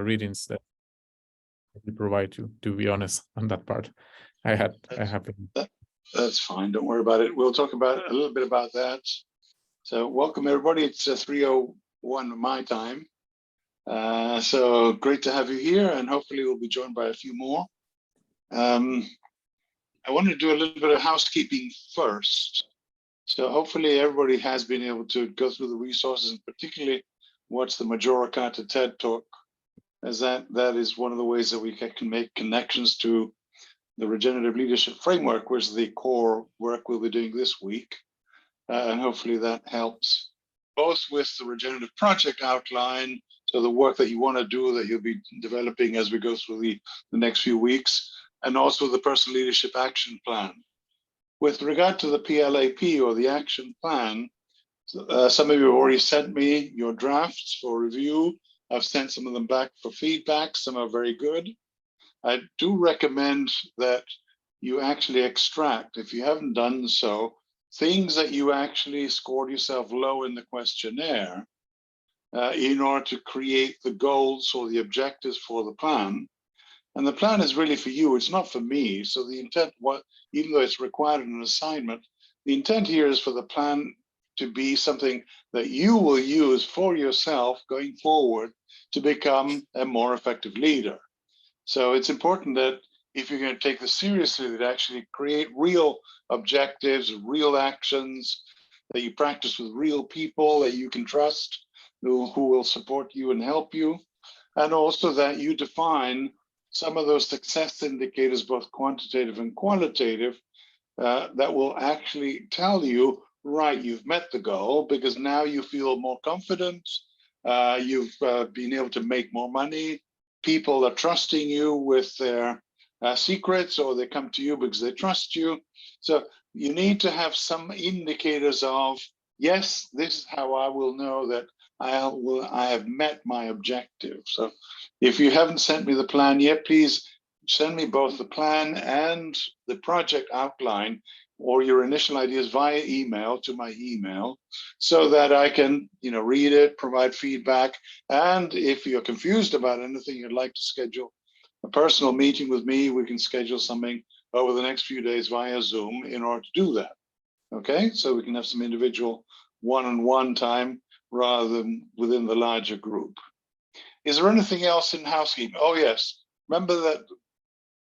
readings that we provide you, to be honest, on that part. I have been. That's fine. Don't worry about it. We'll talk about a little bit about that. So welcome everybody. It's 3:01 my time. So great to have you here, and hopefully we'll be joined by a few more. I want to do a little bit of housekeeping first. So hopefully everybody has been able to go through the resources, and particularly watch the Majora Carter TED Talk, as that is one of the ways that we can make connections to the Regenerative Leadership Framework, which is the core work we'll be doing this week. And hopefully that helps both with the Regenerative Project outline, so the work that you want to do that you'll be developing as we go through the next few weeks, and also the Personal Leadership Action Plan. With regard to the PLAP, or the action plan, some of you have already sent me your drafts for review. I've sent some of them back for feedback. Some are very good. I do recommend that you actually extract, if you haven't done so, things that you actually scored yourself low in the questionnaire in order to create the goals or the objectives for the plan. And the plan is really for you, it's not for me. So the intent, even though it's required in an assignment, the intent here is for the plan to be something that you will use for yourself going forward to become a more effective leader. So it's important that if you're going to take this seriously, that actually create real objectives, real actions, that you practice with real people that you can trust, who will support you and help you, and also that you define some of those success indicators, both quantitative and qualitative, that will actually tell you, right, you've met the goal because now you feel more confident, you've been able to make more money, people are trusting you with their secrets, or they come to you because they trust you. So you need to have some indicators of, yes, this is how I will know that I have met my objective. So if you haven't sent me the plan yet, please send me both the plan and the project outline or your initial ideas via email to my email, so that I can, read it, provide feedback. And if you're confused about anything, you'd like to schedule a personal meeting with me, we can schedule something over the next few days via Zoom in order to do that. Okay, so we can have some individual one-on-one time rather than within the larger group. Is there anything else in housekeeping? Oh yes, remember that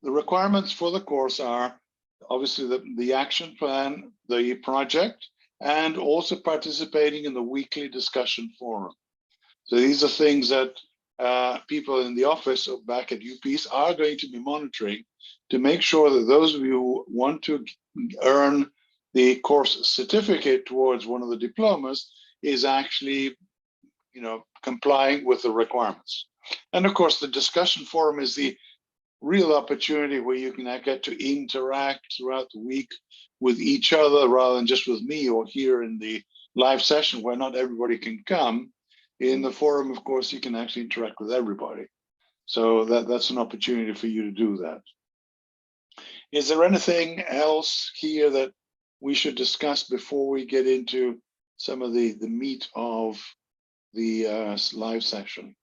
the requirements for the course are obviously the action plan, the project, and also participating in the weekly discussion forum. So these are things that people in the office or back at UPeace are going to be monitoring to make sure that those of you who want to earn the course certificate towards one of the diplomas is actually, complying with the requirements. And of course, the discussion forum is the real opportunity where you can get to interact throughout the week with each other rather than just with me or here in the live session where not everybody can come. In the forum, of course, you can actually interact with everybody. So that's an opportunity for you to do that. Is there anything else here that we should discuss before we get into some of the meat of the live session?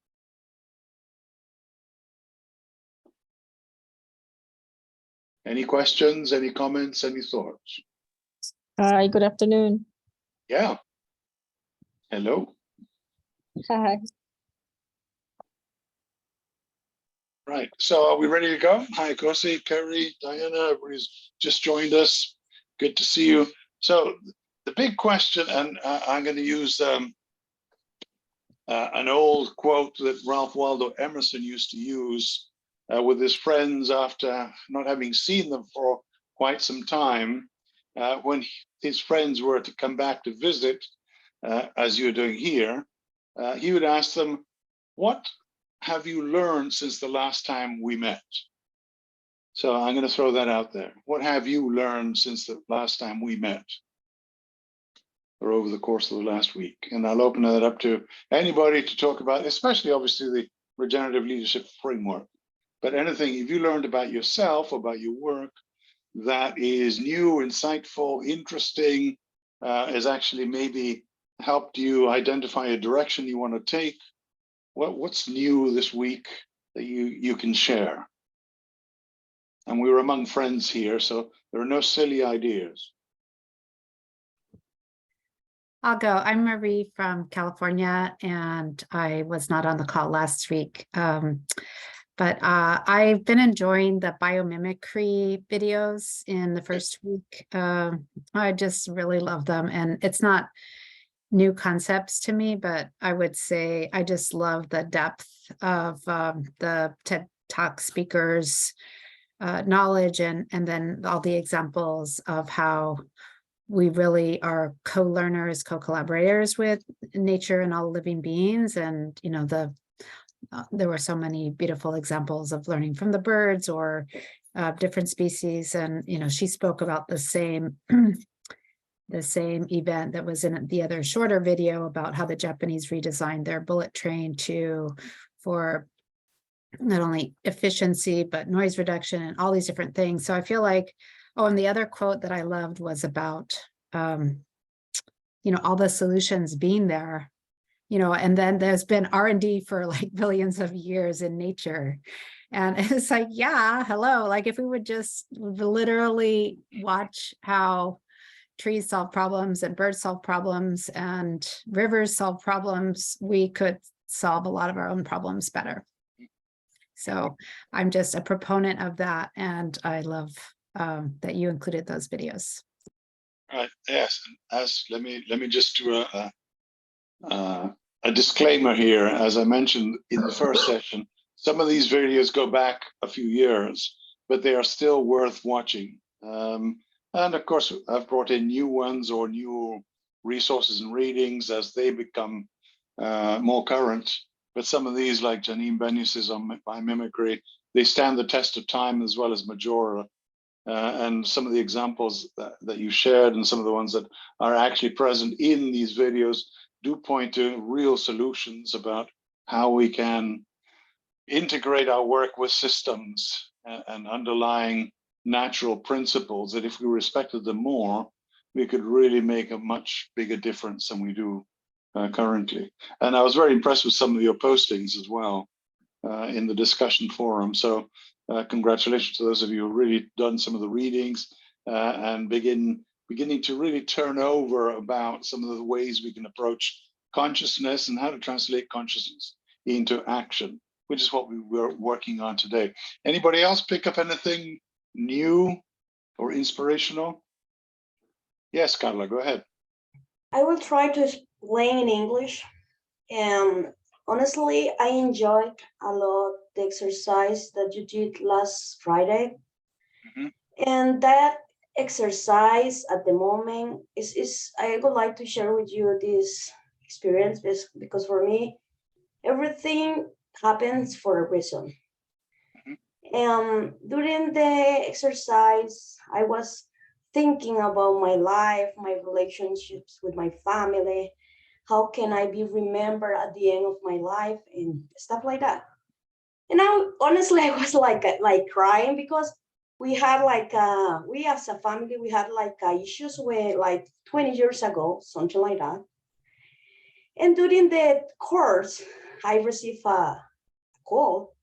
Any questions, any comments, any thoughts? Hi, good afternoon. Yeah. Hello. Hi. Right, so are we ready to go? Hi, Kosi, Kerry, Diana, everybody's just joined us. Good to see you. So the big question, and I'm going to use an old quote that Ralph Waldo Emerson used to use with his friends after not having seen them for quite some time. When his friends were to come back to visit, as you're doing here, he would ask them, what have you learned since the last time we met? So I'm going to throw that out there. What have you learned since the last time we met, or over the course of the last week? And I'll open that up to anybody to talk about, especially obviously the Regenerative Leadership Framework. But anything, if you learned about yourself, about your work, that is new, insightful, interesting, has actually maybe helped you identify a direction you want to take. What's new this week that you can share? And we were among friends here, so there are no silly ideas. I'll go. I'm Marie from California, and I was not on the call last week. But I've been enjoying the biomimicry videos in the first week. I just really love them. And it's not new concepts to me, but I would say I just love the depth of the TED Talk speakers' knowledge and then all the examples of how we really are co-learners, co-collaborators with nature and all living beings. And, you know, there were so many beautiful examples of learning from the birds or different species. And, you know, she spoke about the same event that was in the other shorter video about how the Japanese redesigned their bullet train for not only efficiency, but noise reduction and all these different things. So I feel like, oh, and the other quote that I loved was about, you know, all the solutions being there, you know, and then there's been R&D for like billions of years in nature. And it's like, yeah, hello, like if we would just literally watch how trees solve problems and birds solve problems and rivers solve problems, we could solve a lot of our own problems better. So I'm just a proponent of that. And I love that you included those videos. Right. Yes. Let me just do a disclaimer here. As I mentioned in the first session, some of these videos go back a few years, but they are still worth watching. And of course, I've brought in new ones or new resources and readings as they become more current. But some of these, like Janine Benyus's on biomimicry, they stand the test of time, as well as Majora. And some of the examples that you shared and some of the ones that are actually present in these videos do point to real solutions about how we can integrate our work with systems and underlying natural principles, that if we respected them more, we could really make a much bigger difference than we do currently. And I was very impressed with some of your postings as well in the discussion forum. So congratulations to those of you who really done some of the readings and beginning to really turn over about some of the ways we can approach consciousness and how to translate consciousness into action, which is what we were working on today. Anybody else pick up anything new or inspirational? Yes, Carla, go ahead. I will try to explain in English. And honestly, I enjoyed a lot the exercise that you did last Friday. Mm-hmm. And that exercise at the moment is I would like to share with you this experience because for me, everything happens for a reason. Mm-hmm. During the exercise, I was thinking about my life, my relationships with my family, how can I be remembered at the end of my life and stuff like that. And now, honestly, I was like crying because we had we as a family, we had issues with 20 years ago, something like that. And during the course, I received a call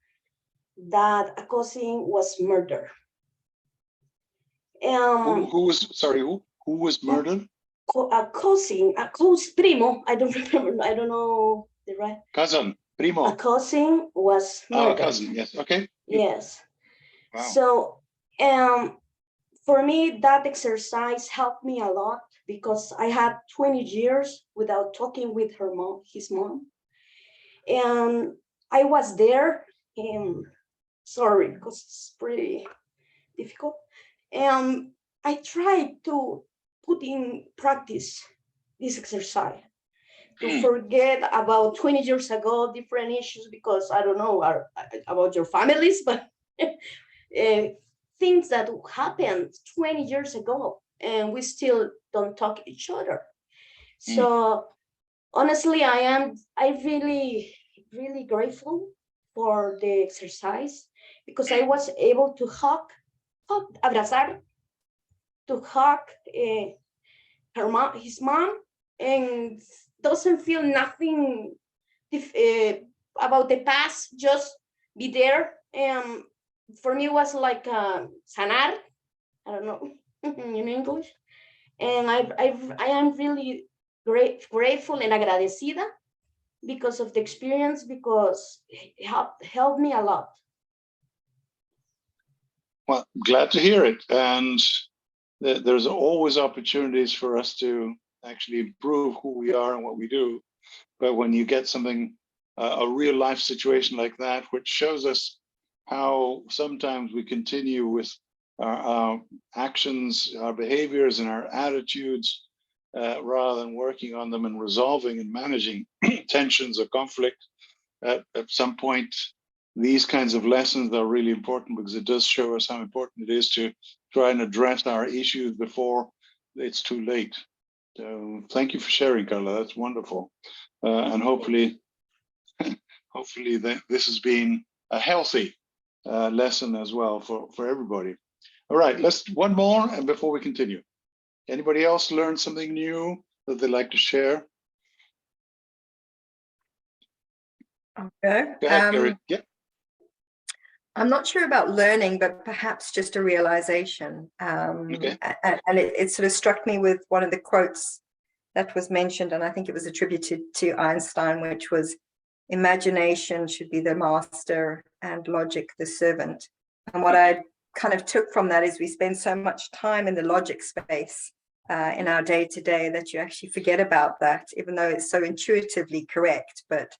that a cousin was murdered. Who was murdered? A cousin, primo, I don't remember, I don't know the right. Cousin, primo. A cousin was murdered. Oh, a cousin, yes, okay. Yes. Wow. So, for me, that exercise helped me a lot because I had 20 years without talking with his mom. And I was there, sorry, because it's pretty difficult. And I tried to put in practice this exercise to forget about 20 years ago, different issues, because I don't know about your families, but things that happened 20 years ago and we still don't talk to each other. So honestly, I really, really grateful for the exercise because I was able to abrazar, to hug his mom, and doesn't feel nothing about the past, just be there. For me, it was like sanar. I don't know in English. And I am really grateful and agradecida because of the experience, because it helped me a lot. Well, glad to hear it. And there's always opportunities for us to actually improve who we are and what we do. But when you get something, a real life situation like that, which shows us how sometimes we continue with our actions, our behaviors, and our attitudes, rather than working on them and resolving and managing tensions or conflict, at some point, these kinds of lessons are really important, because it does show us how important it is to try and address our issues before it's too late. So thank you for sharing, Carla. That's wonderful. And hopefully, hopefully this has been a healthy lesson as well for everybody. All right, let's one more, and before we continue, anybody else learn something new that they'd like to share? Okay. Go ahead, Gary. Yeah. I'm not sure about learning, but perhaps just a realization. Okay. And it sort of struck me with one of the quotes that was mentioned, and I think it was attributed to Einstein, which was, imagination should be the master and logic the servant. And what I kind of took from that is we spend so much time in the logic space in our day-to-day that you actually forget about that, even though it's so intuitively correct. But,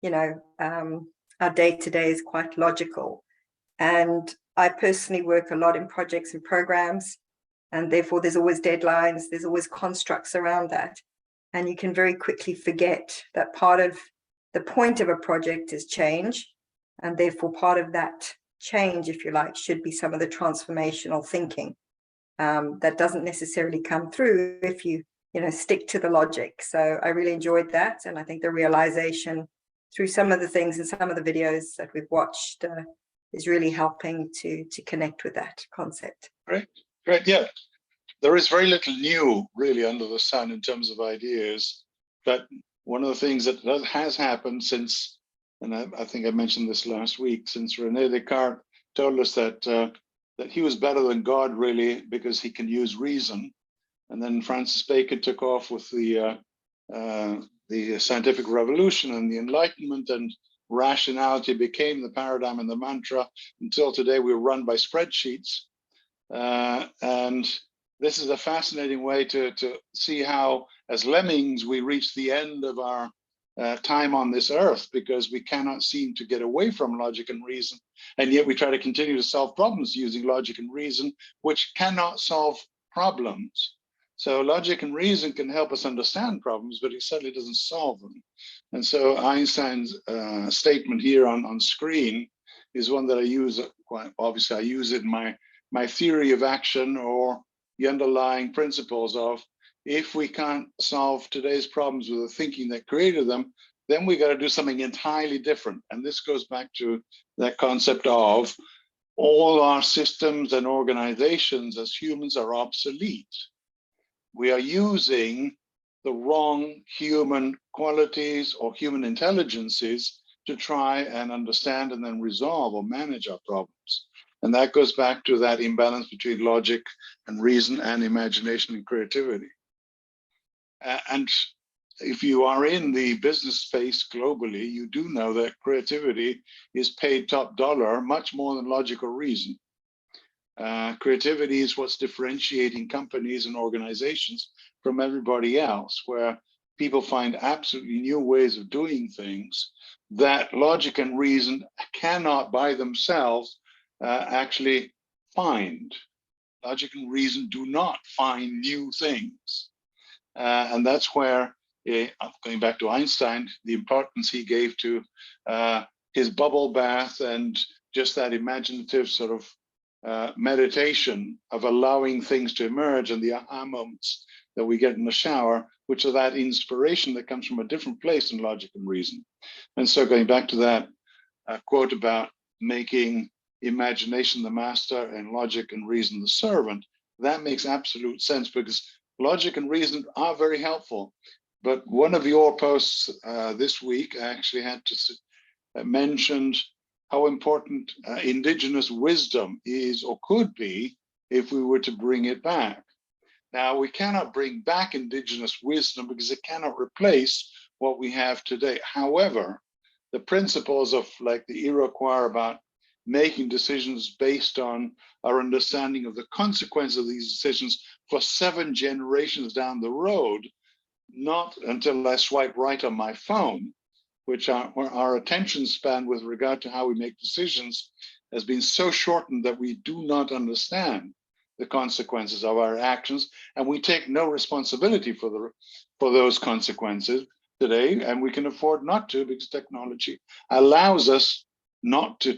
you know, our day-to-day is quite logical. And I personally work a lot in projects and programs, and therefore there's always deadlines, there's always constructs around that. And you can very quickly forget that part of the point of a project is change, and therefore part of that change, if you like, should be some of the transformational thinking that doesn't necessarily come through if you stick to the logic. So I really enjoyed that, and I think the realization through some of the things and some of the videos that we've watched is really helping to connect with that concept. Great, great, yeah. There is very little new really under the sun in terms of ideas, but one of the things that has happened since, and I think I mentioned this last week, since René Descartes told us that that he was better than God really because he can use reason, and then Francis Bacon took off with the scientific revolution and the Enlightenment, and rationality became the paradigm and the mantra. Until today, we're run by spreadsheets, and this is a fascinating way to see how, as lemmings, we reach the end of our time on this earth, because we cannot seem to get away from logic and reason, and yet we try to continue to solve problems using logic and reason, which cannot solve problems. So logic and reason can help us understand problems, but it certainly doesn't solve them. And so Einstein's statement here on screen is one that I use quite obviously. I use it in my theory of action, or the underlying principles of, if we can't solve today's problems with the thinking that created them, then we got to do something entirely different. And this goes back to that concept of all our systems and organizations as humans are obsolete. We are using the wrong human qualities or human intelligences to try and understand and then resolve or manage our problems. And that goes back to that imbalance between logic and reason and imagination and creativity. And if you are in the business space globally, you do know that creativity is paid top dollar, much more than logic or reason. Creativity is what's differentiating companies and organizations from everybody else, where people find absolutely new ways of doing things that logic and reason cannot by themselves actually find. Logic and reason do not find new things. And that's where, going back to Einstein, the importance he gave to his bubble bath and just that imaginative sort of meditation of allowing things to emerge, and the aha moments that we get in the shower, which are that inspiration that comes from a different place in logic and reason. And so going back to that quote about making imagination the master and logic and reason the servant, that makes absolute sense, because logic and reason are very helpful. But one of your posts this week actually had to mentioned how important indigenous wisdom is or could be if we were to bring it back. Now, we cannot bring back indigenous wisdom because it cannot replace what we have today. However, the principles of like the Iroquois about making decisions based on our understanding of the consequence of these decisions for 7 generations down the road, not until I swipe right on my phone, which our attention span with regard to how we make decisions has been so shortened that we do not understand the consequences of our actions, and we take no responsibility for those consequences today, and we can afford not to because technology allows us not to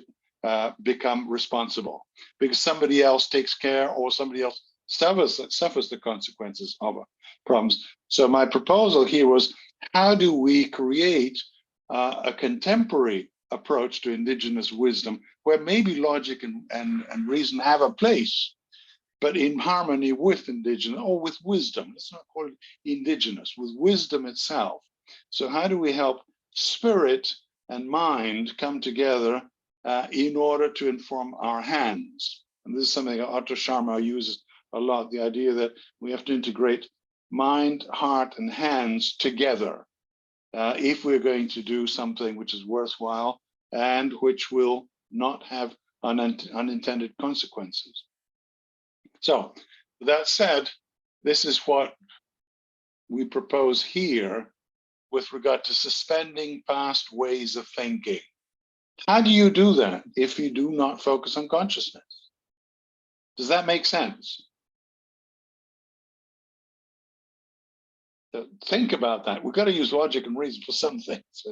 become responsible because somebody else takes care or somebody else suffers the consequences of our problems. So my proposal here was, how do we create a contemporary approach to indigenous wisdom where maybe logic and reason have a place, but in harmony with indigenous or with wisdom? Let's not call it indigenous, with wisdom itself. So how do we help spirit and mind come together in order to inform our hands? And this is something that Otto Scharmer uses a lot, the idea that we have to integrate mind, heart, and hands together if we're going to do something which is worthwhile and which will not have unintended consequences. So that said, this is what we propose here with regard to suspending past ways of thinking. How do you do that if you do not focus on consciousness? Does that make sense? Think about that. We've got to use logic and reason for some things.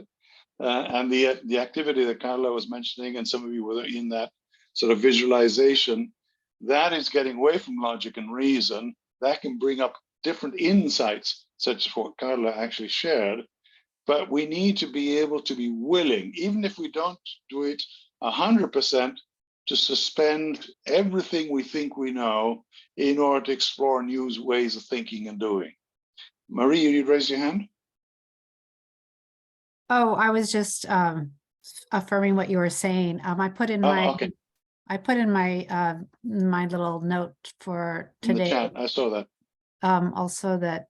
And the activity that Carla was mentioning, and some of you were in that sort of visualization, that is getting away from logic and reason. That can bring up different insights, such as what Carla actually shared. But we need to be able to be willing, even if we don't do it 100%, to suspend everything we think we know in order to explore new ways of thinking and doing. Marie, you'd raise your hand? Oh, I was just affirming what you were saying. I put in my Okay. I put in my my little note for In the today chat, I saw that. also that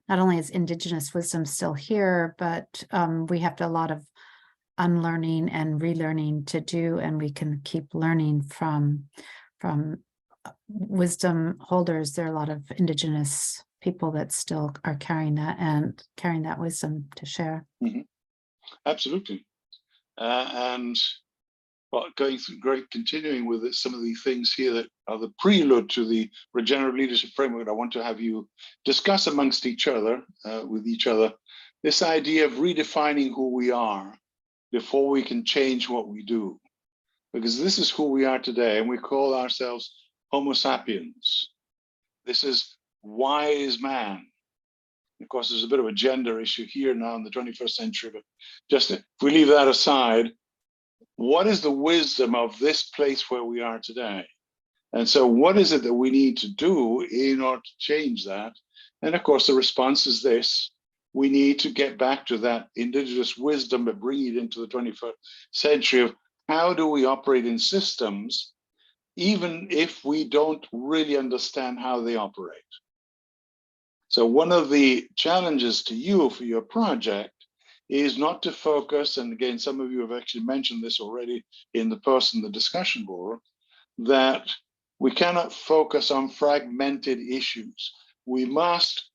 not only is indigenous wisdom still here, but we have a lot of unlearning and relearning to do, and we can keep learning from wisdom holders. There are a lot of indigenous people that still are carrying that wisdom to share. Mm-hmm. Absolutely. And well, continuing with some of the things here that are the prelude to the regenerative leadership framework, I want to have you discuss amongst each other, this idea of redefining who we are before we can change what we do. Because this is who we are today, and we call ourselves Homo sapiens. This is wise man. Of course, there's a bit of a gender issue here now in the 21st century, but just if we leave that aside, what is the wisdom of this place where we are today? And so what is it that we need to do in order to change that? And of course, the response is this: we need to get back to that indigenous wisdom, but bring it into the 21st century of how do we operate in systems, even if we don't really understand how they operate. So one of the challenges to you for your project is not to focus, and again, some of you have actually mentioned this already in the discussion board, that we cannot focus on fragmented issues. We must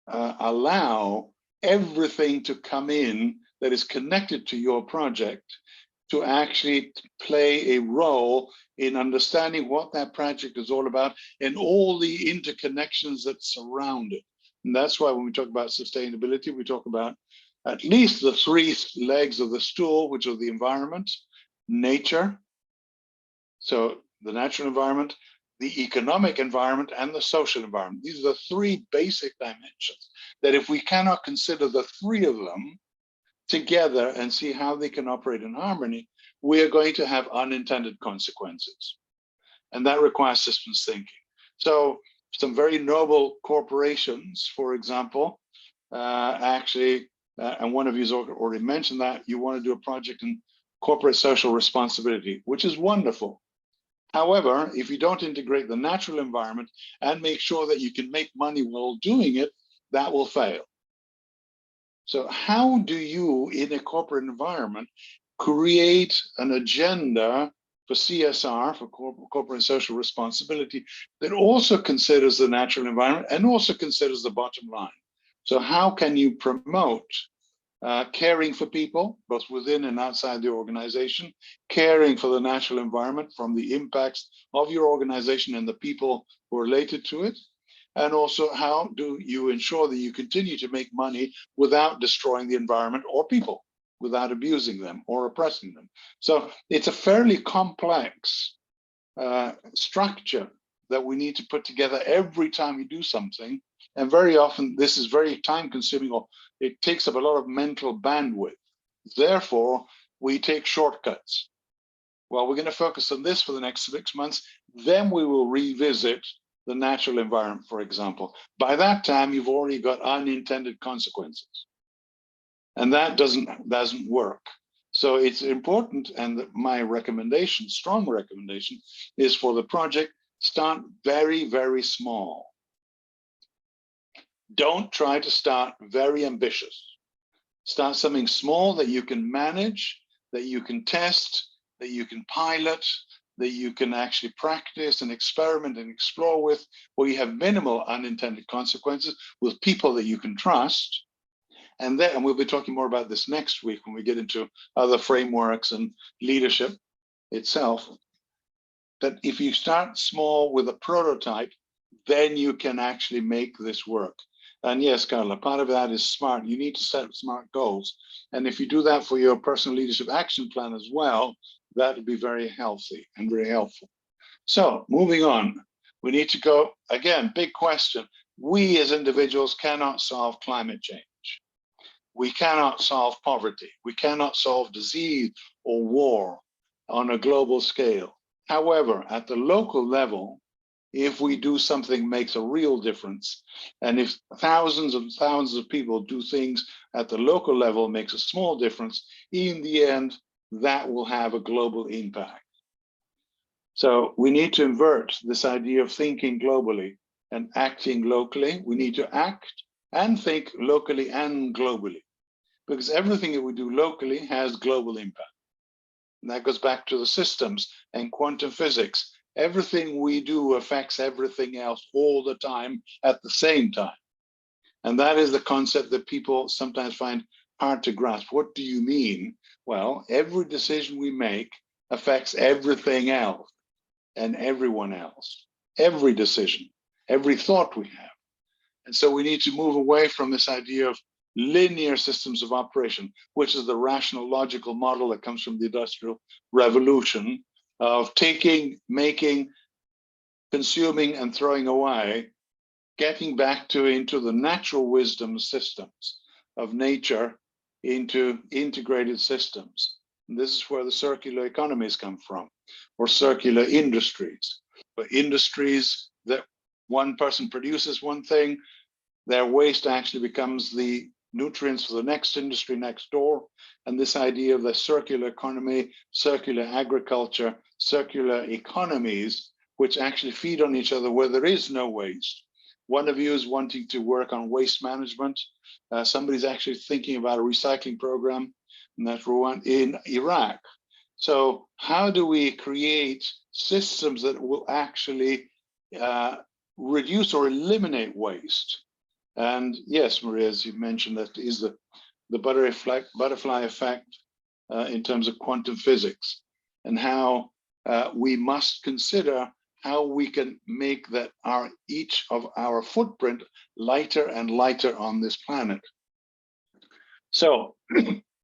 allow everything to come in that is connected to your project to actually play a role in understanding what that project is all about and all the interconnections that surround it. And that's why when we talk about sustainability, we talk about at least the 3 legs of the stool, which are the environment, nature, so the natural environment, the economic environment, and the social environment. These are the 3 basic dimensions that if we cannot consider the 3 of them together and see how they can operate in harmony, we are going to have unintended consequences. And that requires systems thinking. So some very noble corporations, for example, and one of you has already mentioned that you want to do a project in corporate social responsibility, which is wonderful. However, if you don't integrate the natural environment and make sure that you can make money while doing it, that will fail. So how do you, in a corporate environment, create an agenda for CSR, for corporate social responsibility, that also considers the natural environment and also considers the bottom line? So how can you promote caring for people, both within and outside the organization, caring for the natural environment from the impacts of your organization and the people who are related to it? And also, how do you ensure that you continue to make money without destroying the environment or people, without abusing them or oppressing them? So it's a fairly complex structure that we need to put together every time we do something. And very often this is very time consuming, or it takes up a lot of mental bandwidth. Therefore, we take shortcuts. Well, we're going to focus on this for the next 6 months. Then we will revisit the natural environment, for example. By that time, you've already got unintended consequences. And that doesn't work. So it's important, and my recommendation, strong recommendation, is for the project, start very, very small. Don't try to start very ambitious. Start something small that you can manage, that you can test, that you can pilot, that you can actually practice and experiment and explore with, where you have minimal unintended consequences with people that you can trust. And we'll be talking more about this next week when we get into other frameworks and leadership itself. That if you start small with a prototype, then you can actually make this work. And yes, Carla, part of that is smart. You need to set smart goals. And if you do that for your personal leadership action plan as well, that would be very healthy and very helpful. So moving on, we need to go, again, big question. We as individuals cannot solve climate change. We cannot solve poverty. We cannot solve disease or war on a global scale. However, at the local level, if we do something makes a real difference, and if thousands and thousands of people do things at the local level makes a small difference, in the end, that will have a global impact. So we need to invert this idea of thinking globally and acting locally. We need to act and think locally and globally, because everything that we do locally has global impact. And that goes back to the systems and quantum physics. Everything we do affects everything else all the time at the same time. And that is the concept that people sometimes find hard to grasp. What do you mean? Well, every decision we make affects everything else and everyone else. Every decision, every thought we have. And so we need to move away from this idea of linear systems of operation, which is the rational, logical model that comes from the Industrial Revolution, of taking, making, consuming, and throwing away, getting back into the natural wisdom systems of nature, into integrated systems. And this is where the circular economies come from, or circular industries. But industries that one person produces one thing, their waste actually becomes the nutrients for the next industry next door. And this idea of the circular economy, circular agriculture, circular economies, which actually feed on each other where there is no waste. One of you is wanting to work on waste management. Somebody's actually thinking about a recycling program in Iraq. So how do we create systems that will actually reduce or eliminate waste? And yes, Maria, as you mentioned, that is the butterfly effect in terms of quantum physics, and how we must consider how we can make that each of our footprint lighter and lighter on this planet. So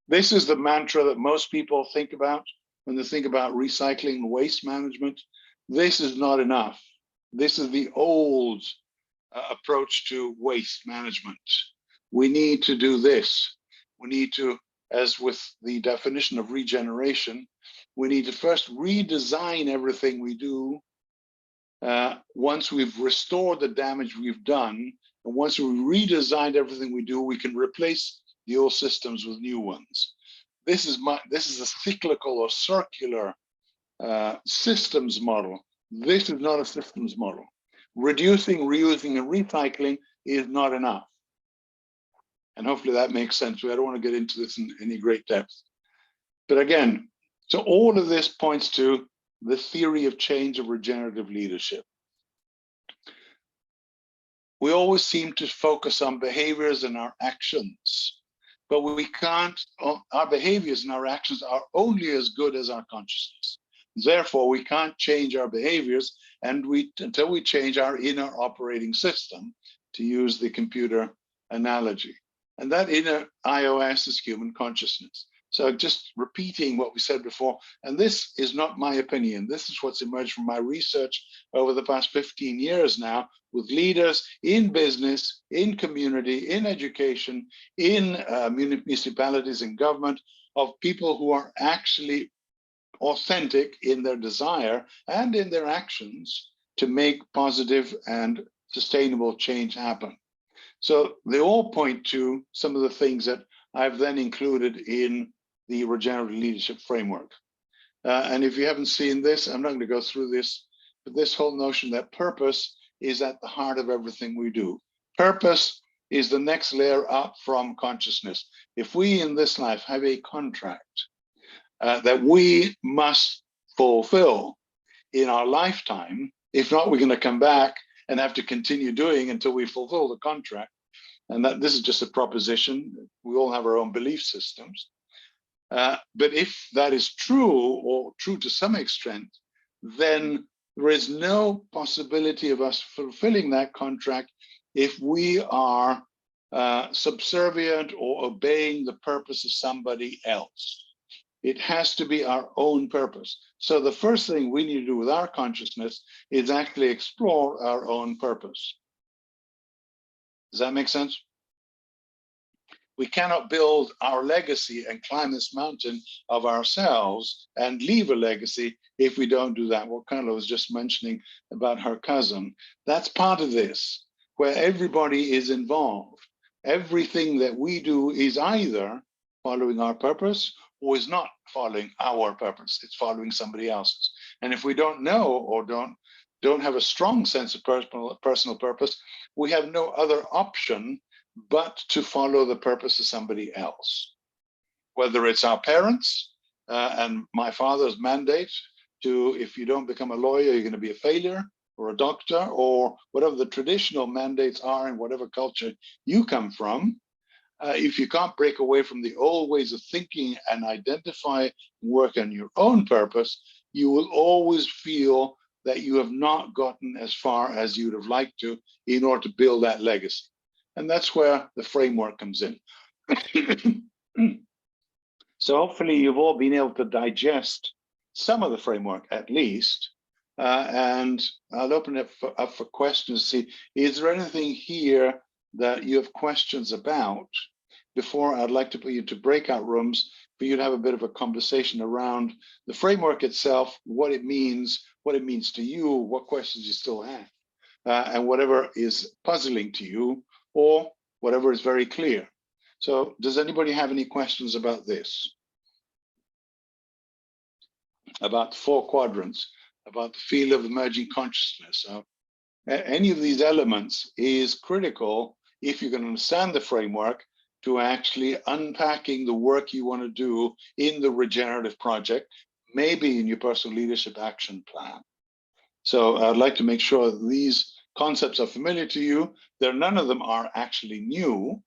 this is the mantra that most people think about when they think about recycling and waste management. This is not enough. This is the old approach to waste management. We need to do this. We need to, as with the definition of regeneration, we need to first redesign everything we do. Once we've restored the damage we've done, and once we've redesigned everything we do, we can replace the old systems with new ones. this is a cyclical or circular systems model. This is not a systems model. Reducing, reusing, and recycling is not enough. And hopefully that makes sense. I don't want to get into this in any great depth. But again, so all of this points to the theory of change of regenerative leadership. We always seem to focus on behaviors and our actions, but we can't, our behaviors and our actions are only as good as our consciousness. Therefore, we can't change our behaviors until we change our inner operating system, to use the computer analogy. And that inner IOS is human consciousness. So just repeating what we said before, and this is not my opinion, this is what's emerged from my research over the past 15 years now, with leaders in business, in community, in education, in municipalities and government, of people who are actually authentic in their desire and in their actions to make positive and sustainable change happen. So they all point to some of the things that I've then included in the regenerative leadership framework. And if you haven't seen this, I'm not going to go through this, but this whole notion that purpose is at the heart of everything we do. Purpose is the next layer up from consciousness. If we in this life have a contract that we must fulfill in our lifetime, if not, we're going to come back and have to continue doing until we fulfill the contract. And that this is just a proposition. We all have our own belief systems. But if that is true, or true to some extent, then there is no possibility of us fulfilling that contract if we are subservient or obeying the purpose of somebody else. It has to be our own purpose. So the first thing we need to do with our consciousness is actually explore our own purpose. Does that make sense? We cannot build our legacy and climb this mountain of ourselves and leave a legacy if we don't do that. What Carla was just mentioning about her cousin, that's part of this, where everybody is involved. Everything that we do is either following our purpose or is not following our purpose. It's following somebody else's. And if we don't know or don't have a strong sense of personal purpose, we have no other option but to follow the purpose of somebody else. Whether it's our parents and my father's mandate to, if you don't become a lawyer, you're going to be a failure, or a doctor, or whatever the traditional mandates are in whatever culture you come from. If you can't break away from the old ways of thinking and identify and work on your own purpose, you will always feel that you have not gotten as far as you'd have liked to in order to build that legacy. And that's where the framework comes in. So hopefully you've all been able to digest some of the framework at least. And I'll open it up for questions to see, is there anything here that you have questions about? Before, I'd like to put you into breakout rooms for you to have a bit of a conversation around the framework itself, what it means to you, what questions you still have, and whatever is puzzling to you, or whatever is very clear. So does anybody have any questions about this? About the 4 quadrants, about the field of emerging consciousness. So any of these elements is critical if you can understand the framework to actually unpacking the work you want to do in the regenerative project, maybe in your personal leadership action plan. So I'd like to make sure that these concepts are familiar to you. None of them are actually new,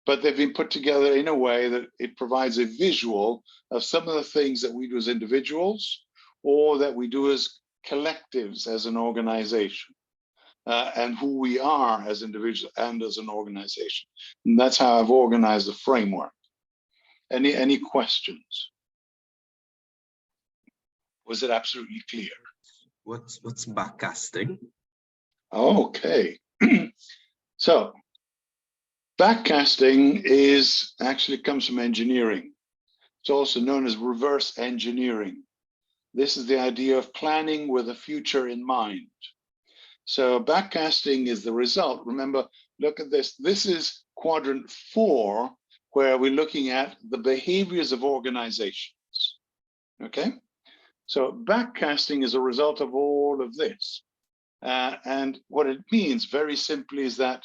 but they've been put together in a way that it provides a visual of some of the things that we do as individuals or that we do as collectives as an organization, and who we are as individuals and as an organization. And that's how I've organized the framework. Any questions? Was it absolutely clear? What's backcasting? Okay. So backcasting comes from engineering. It's also known as reverse engineering. This is the idea of planning with a future in mind. So backcasting is the result. Remember, look at this. This is quadrant 4 where we're looking at the behaviors of organizations. Okay, so backcasting is a result of all of this. And what it means very simply is that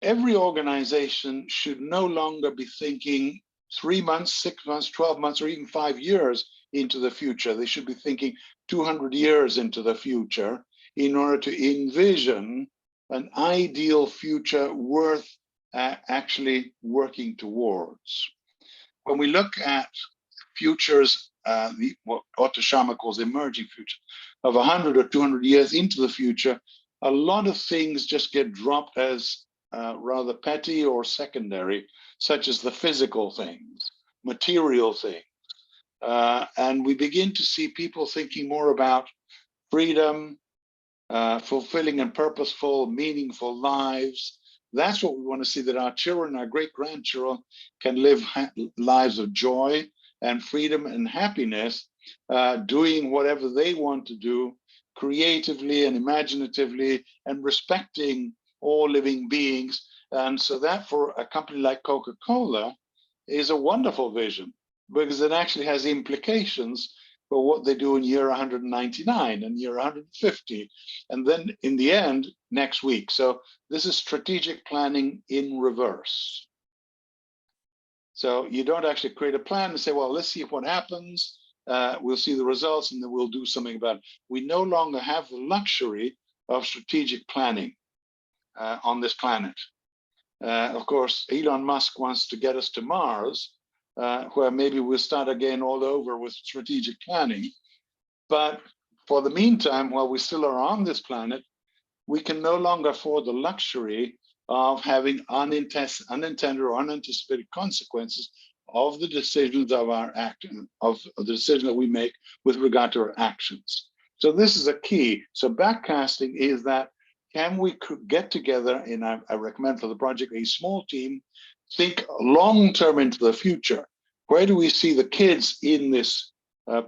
every organization should no longer be thinking 3 months, 6 months, 12 months, or even 5 years into the future. They should be thinking 200 years into the future in order to envision an ideal future worth actually working towards. When we look at futures, what Otto Scharmer calls emerging future, of 100 or 200 years into the future, a lot of things just get dropped as rather petty or secondary, such as the physical things, material things. And we begin to see people thinking more about freedom, fulfilling and purposeful, meaningful lives. That's what we want to see, that our children, our great-grandchildren can live lives of joy and freedom and happiness, doing whatever they want to do creatively and imaginatively and respecting all living beings. And so that for a company like Coca-Cola is a wonderful vision, because it actually has implications for what they do in year 199 and year 150, and then in the end, next week. So this is strategic planning in reverse. So you don't actually create a plan and say, well, let's see what happens. We'll see the results and then we'll do something about it. We no longer have the luxury of strategic planning on this planet. Of course, Elon Musk wants to get us to Mars, where maybe we'll start again all over with strategic planning. But for the meantime, while we still are on this planet, we can no longer afford the luxury of having unintended or unanticipated consequences of the decisions of our action, of the decision that we make with regard to our actions. So this is a key. So backcasting is that, can we get together, and I recommend for the project a small team, think long-term into the future. Where do we see the kids in this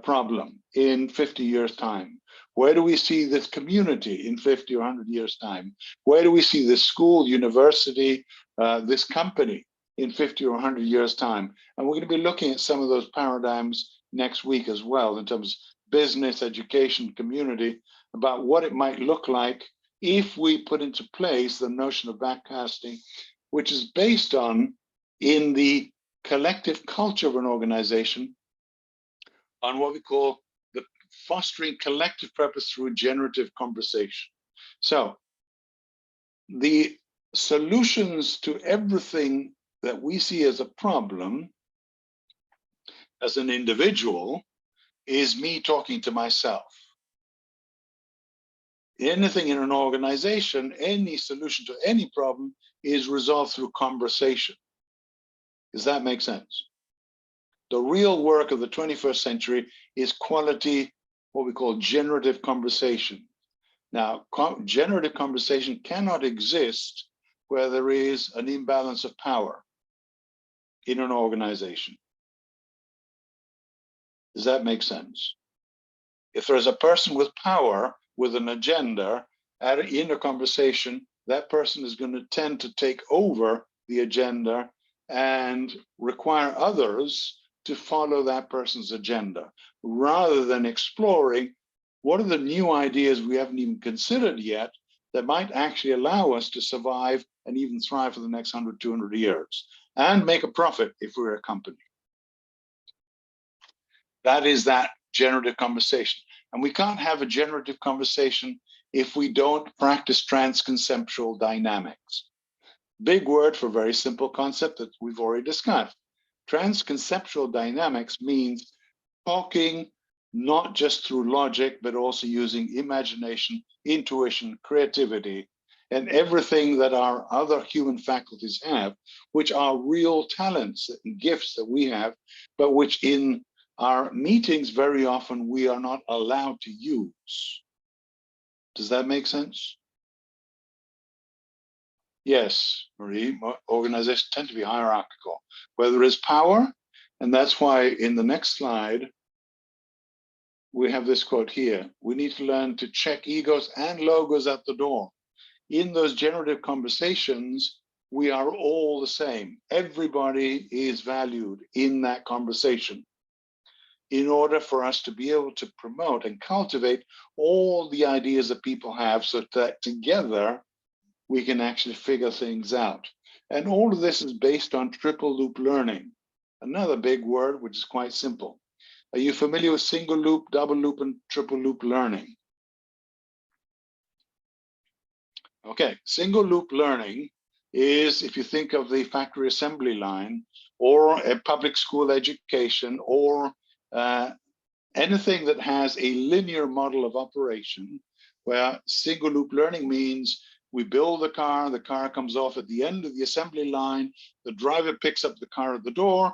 problem in 50 years' time? Where do we see this community in 50 or 100 years' time? Where do we see this school, university, this company in 50 or 100 years' time? And we're going to be looking at some of those paradigms next week as well, in terms of business, education, community, about what it might look like if we put into place the notion of backcasting, which is based on, in the collective culture of an organization, on what we call the fostering collective purpose through generative conversation. So the solutions to everything that we see as a problem as an individual is me talking to myself. Anything in an organization, any solution to any problem is resolved through conversation. Does that make sense? The real work of the 21st century is quality, what we call generative conversation. Now, generative conversation cannot exist where there is an imbalance of power in an organization. Does that make sense? If there's a person with power, with an agenda, in a conversation, that person is going to tend to take over the agenda and require others to follow that person's agenda, rather than exploring what are the new ideas we haven't even considered yet that might actually allow us to survive and even thrive for the next 100, 200 years, and make a profit if we're a company. That is that generative conversation. And we can't have a generative conversation if we don't practice transconceptual dynamics. Big word for very simple concept that we've already discussed. Transconceptual dynamics means talking not just through logic, but also using imagination, intuition, creativity, and everything that our other human faculties have, which are real talents and gifts that we have, but which in our meetings very often we are not allowed to use. Does that make sense? Yes, Marie, organizations tend to be hierarchical, where there is power, and that's why in the next slide, we have this quote here: we need to learn to check egos and logos at the door. In those generative conversations, we are all the same. Everybody is valued in that conversation in order for us to be able to promote and cultivate all the ideas that people have so that together we can actually figure things out. And all of this is based on triple loop learning, another big word which is quite simple. Are you familiar with single loop, double loop, and triple loop learning? Okay, single loop learning is, if you think of the factory assembly line or a public school education or anything that has a linear model of operation, where single loop learning means we build the car comes off at the end of the assembly line, the driver picks up the car at the door,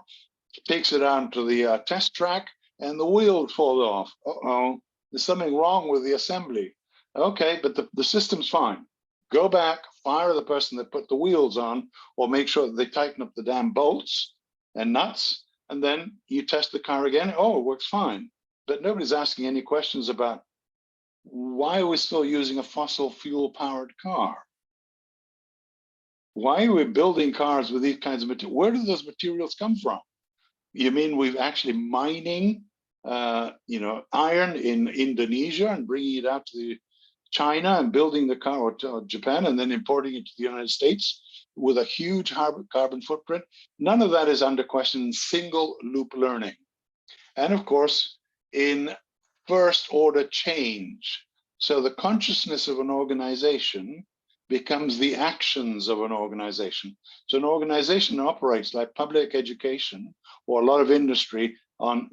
takes it out to the test track, and the wheels fall off. Uh-oh, there's something wrong with the assembly. Okay, but the system's fine. Go back, fire the person that put the wheels on, or make sure that they tighten up the damn bolts and nuts, and then you test the car again. Oh, it works fine. But nobody's asking any questions about why are we still using a fossil fuel powered car? Why are we building cars with these kinds of materials? Where do those materials come from? You mean we've actually mining, iron in Indonesia and bringing it out to China and building the car, or to Japan, and then importing it to the United States with a huge carbon footprint? None of that is under question in single loop learning. And of course, in first order change. So the consciousness of an organization becomes the actions of an organization. So an organization operates like public education or a lot of industry on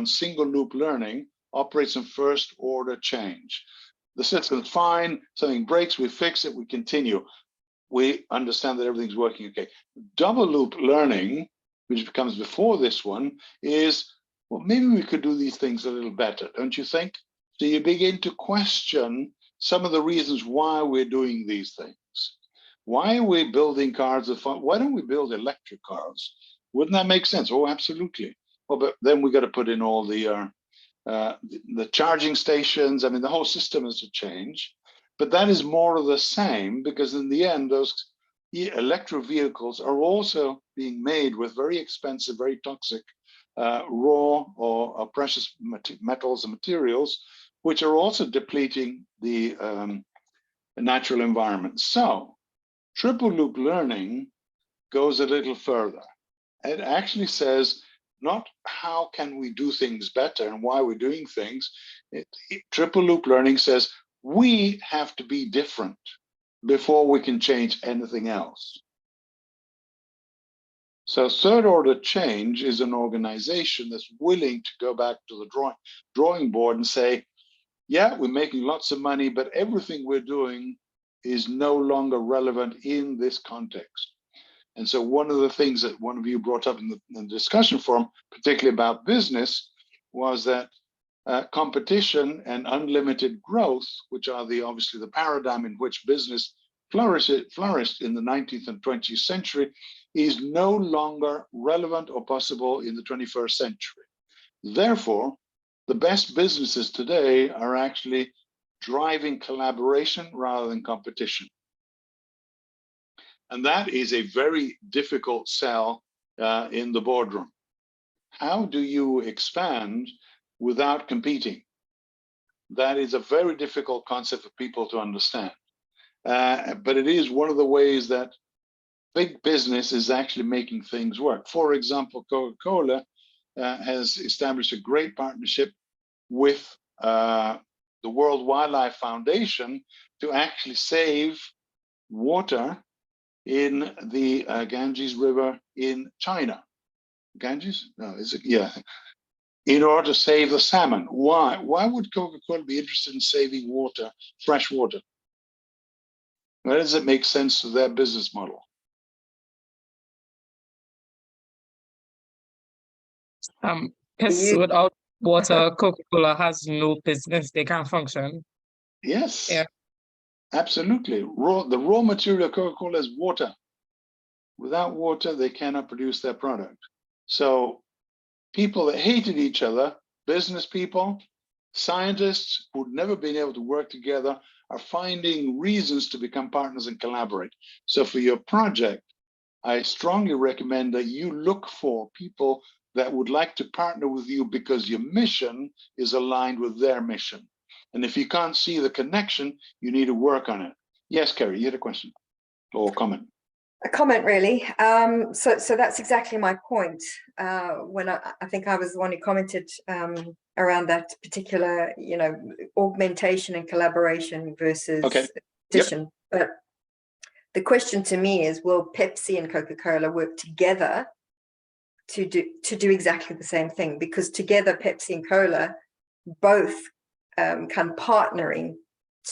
single loop learning, operates in first order change. The system's fine, something breaks, we fix it, we continue. We understand that everything's working okay. Double loop learning, which comes before this one, is, well, maybe we could do these things a little better, don't you think? So you begin to question some of the reasons why we're doing these things. Why are we building cars? Why don't we build electric cars? Wouldn't that make sense? Oh, absolutely. Well, but then we got to put in all the charging stations. I mean, the whole system has to change. But that is more of the same, because in the end, those electric vehicles are also being made with very expensive, very toxic raw or precious metals and materials, which are also depleting the natural environment. So triple loop learning goes a little further. It actually says not how can we do things better and why we're doing things. Triple loop learning says we have to be different before we can change anything else. So third order change is an organization that's willing to go back to the drawing board and say, yeah, we're making lots of money, but everything we're doing is no longer relevant in this context. And so one of the things that one of you brought up in the discussion forum, particularly about business, was that competition and unlimited growth, which are obviously the paradigm in which business flourished in the 19th and 20th century, is no longer relevant or possible in the 21st century. Therefore, the best businesses today are actually driving collaboration rather than competition. And that is a very difficult sell in the boardroom. How do you expand without competing? That is a very difficult concept for people to understand. But it is one of the ways that big business is actually making things work. For example, Coca-Cola has established a great partnership with the World Wildlife Foundation to actually save water in the Ganges River in China. Ganges? No, is it? Yeah. In order to save the salmon. Why? Why would Coca-Cola be interested in saving water, fresh water? Why does it make sense to their business model? Because without water, Coca-Cola has no business. They can't function. Yes. Yeah. Absolutely. The raw material of Coca-Cola is water. Without water, they cannot produce their product. So people that hated each other, business people, Scientists who'd never been able to work together are finding reasons to become partners and collaborate. So for your project, I strongly recommend that you look for people that would like to partner with you because your mission is aligned with their mission. And if you can't see the connection, you need to work on it. Yes, Kerry, you had a question or comment? A comment, really. So that's exactly my point. When I think I was the one who commented around that particular, augmentation and collaboration versus addition. But the question to me is, will Pepsi and Coca-Cola work together to do exactly the same thing? Because together, Pepsi and Cola both can partnering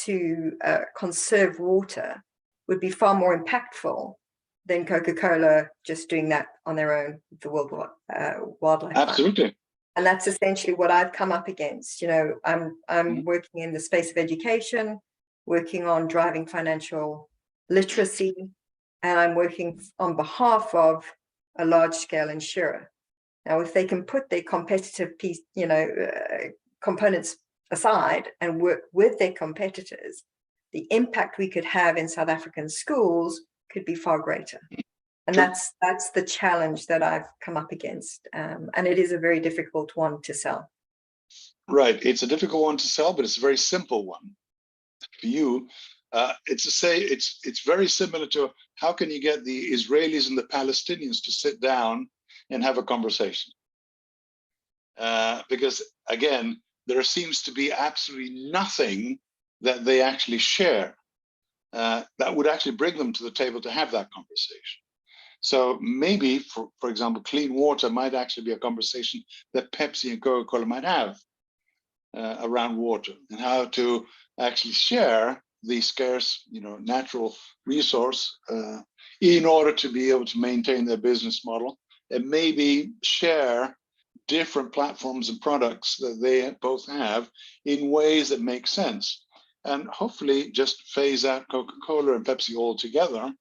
to conserve water would be far more impactful than Coca-Cola just doing that on their own, the World Wildlife Fund. Absolutely. And that's essentially what I've come up against. I'm working in the space of education, working on driving financial literacy, and I'm working on behalf of a large-scale insurer. Now, if they can put their competitive components aside and work with their competitors, the impact we could have in South African schools could be far greater. And that's the challenge that I've come up against. And it is a very difficult one to sell. Right. It's a difficult one to sell, but it's a very simple one for you. It's very similar to how can you get the Israelis and the Palestinians to sit down and have a conversation? Because again, there seems to be absolutely nothing that they actually share that would actually bring them to the table to have that conversation. So maybe, for example, clean water might actually be a conversation that Pepsi and Coca-Cola might have around water, and how to actually share the scarce, natural resource in order to be able to maintain their business model, and maybe share different platforms and products that they both have in ways that make sense. And hopefully just phase out Coca-Cola and Pepsi altogether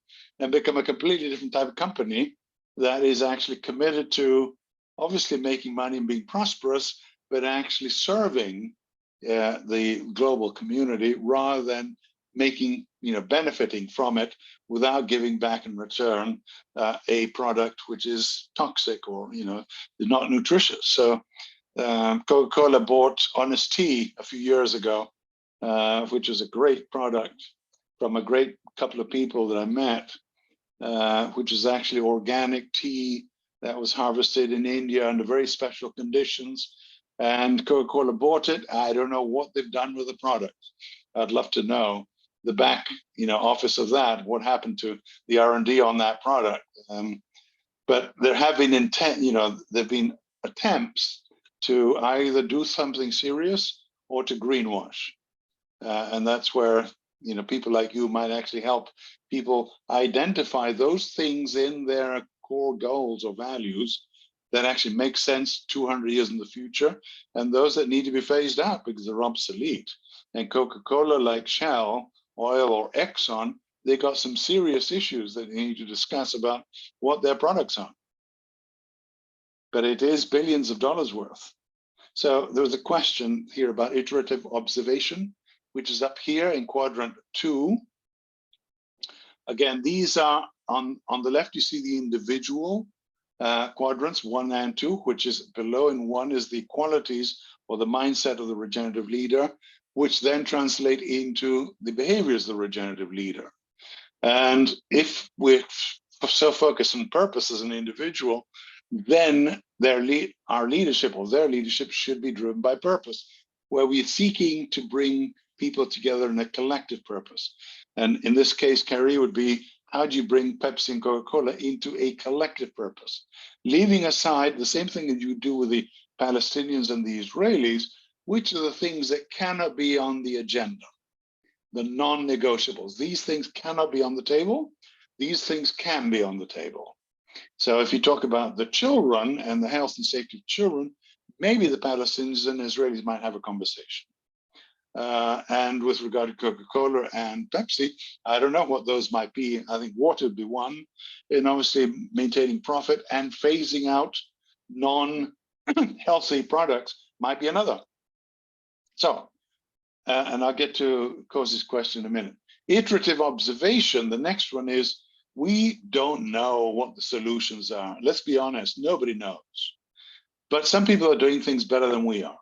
and become a completely different type of company that is actually committed to obviously making money and being prosperous, but actually serving the global community rather than making, benefiting from it without giving back in return a product which is toxic or, not nutritious. So Coca-Cola bought Honest Tea a few years ago, which is a great product from a great couple of people that I met, which is actually organic tea that was harvested in India under very special conditions. And Coca-Cola bought it. I don't know what they've done with the product. I'd love to know the back, office of that, what happened to the R&D on that product. But there have been there've been attempts to either do something serious or to greenwash. And that's where, people like you might actually help people identify those things in their core goals or values that actually make sense 200 years in the future, and those that need to be phased out because they're obsolete. And Coca-Cola, like Shell, Oil, or Exxon, they got some serious issues that they need to discuss about what their products are. But it is billions of dollars worth. So there was a question here about iterative observation, which is up here in quadrant 2. Again, these are on the left, you see the individual quadrants 1 and 2, which is below, and 1 is the qualities or the mindset of the regenerative leader, which then translate into the behaviors of the regenerative leader. And if we're so focused on purpose as an individual, then our leadership or their leadership should be driven by purpose, where we're seeking to bring people together in a collective purpose. And in this case, Kerry, would be, how do you bring Pepsi and Coca-Cola into a collective purpose? Leaving aside the same thing that you do with the Palestinians and the Israelis, which are the things that cannot be on the agenda, the non-negotiables. These things cannot be on the table. These things can be on the table. So if you talk about the children and the health and safety of children, maybe the Palestinians and Israelis might have a conversation. And with regard to Coca-Cola and Pepsi, I don't know what those might be. I think water would be one, and obviously maintaining profit and phasing out non-healthy products might be another. So, and I'll get to Kosi's question in a minute. Iterative observation, the next one is, we don't know what the solutions are. Let's be honest, nobody knows. But some people are doing things better than we are.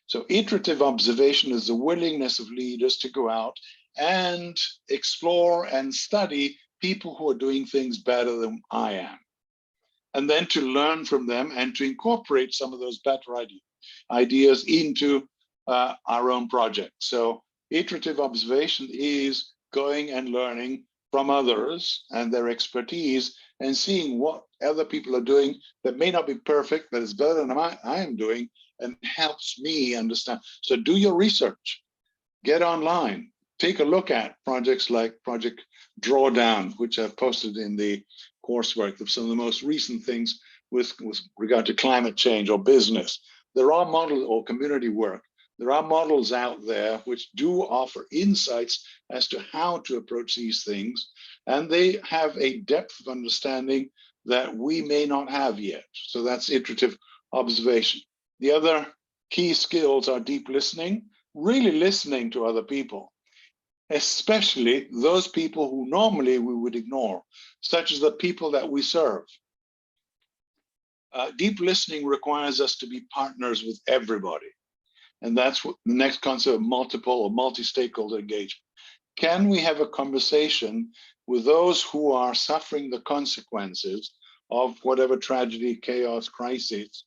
So iterative observation is the willingness of leaders to go out and explore and study people who are doing things better than I am. And then to learn from them and to incorporate some of those better ideas into our own project. So iterative observation is going and learning from others and their expertise and seeing what other people are doing that may not be perfect, that is better than I am doing, and helps me understand. So do your research, get online, take a look at projects like Project Drawdown, which I've posted in the coursework of some of the most recent things with regard to climate change or business. There are models, or community work. There are models out there which do offer insights as to how to approach these things, and they have a depth of understanding that we may not have yet. So that's iterative observation. The other key skills are deep listening, really listening to other people, especially those people who normally we would ignore, such as the people that we serve. Deep listening requires us to be partners with everybody. And that's what the next concept of multiple or multi-stakeholder engagement. Can we have a conversation with those who are suffering the consequences of whatever tragedy, chaos, crisis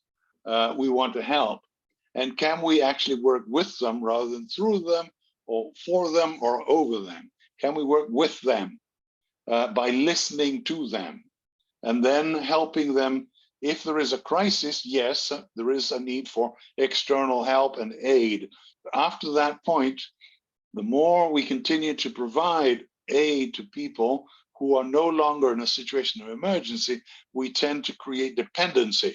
we want to help? And can we actually work with them rather than through them or for them or over them? Can we work with them by listening to them and then helping them? If there is a crisis, yes, there is a need for external help and aid. But after that point, the more we continue to provide aid to people who are no longer in a situation of emergency, we tend to create dependency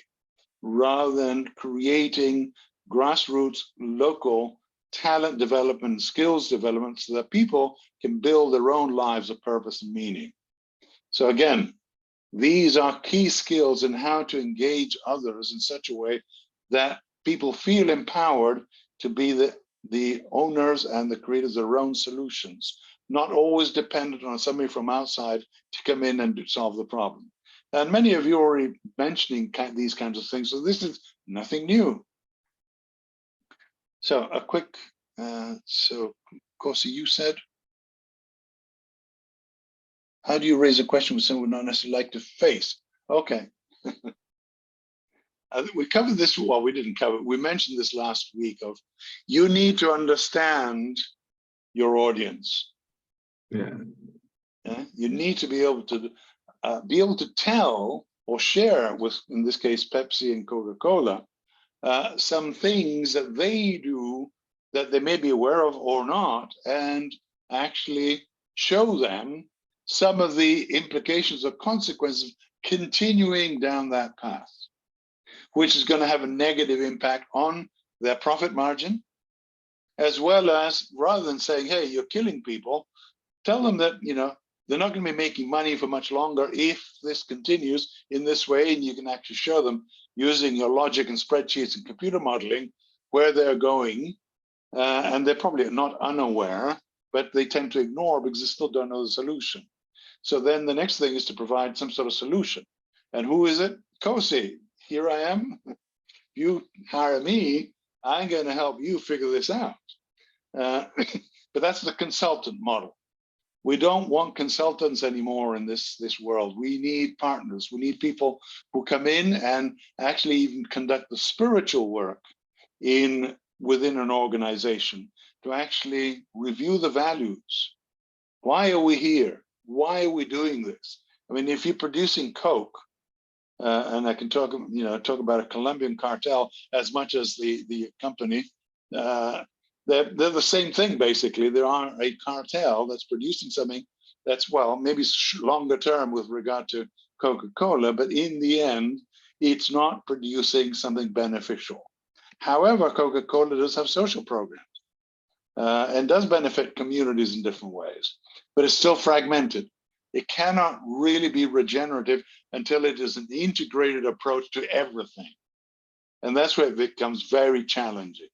rather than creating grassroots, local talent development, skills development, so that people can build their own lives of purpose and meaning. So again, these are key skills in how to engage others in such a way that people feel empowered to be the owners and the creators of their own solutions, not always dependent on somebody from outside to come in and solve the problem. And many of you are already mentioning these kinds of things, so this is nothing new. So a quick, so Kosi, you said, how do you raise a question with someone who would not necessarily like to face? Okay. I think we covered this, well, we didn't cover it. We mentioned this last week of, you need to understand your audience. Yeah. Yeah? You need to be able to tell or share with, in this case, Pepsi and Coca-Cola, some things that they do that they may be aware of or not, and actually show them some of the implications or consequences of continuing down that path, which is going to have a negative impact on their profit margin, as well as, rather than saying, hey, you're killing people, tell them that, you know, they're not going to be making money for much longer if this continues in this way, and you can actually show them using your logic and spreadsheets and computer modeling where they're going, and they're probably not unaware, but they tend to ignore because they still don't know the solution. So then the next thing is to provide some sort of solution. And who is it? Kosi, here I am. You hire me, I'm going to help you figure this out. But that's the consultant model. We don't want consultants anymore in this world. We need partners. We need people who come in and actually even conduct the spiritual work within an organization to actually review the values. Why are we here? Why are we doing this? I mean, if you're producing Coke, and I can talk about a Colombian cartel as much as the company, they're the same thing, basically. There are a cartel that's producing something that's, well, maybe longer term with regard to Coca-Cola, but in the end, it's not producing something beneficial. However, Coca-Cola does have social programs and does benefit communities in different ways, but it's still fragmented. It cannot really be regenerative until it is an integrated approach to everything. And that's where it becomes very challenging.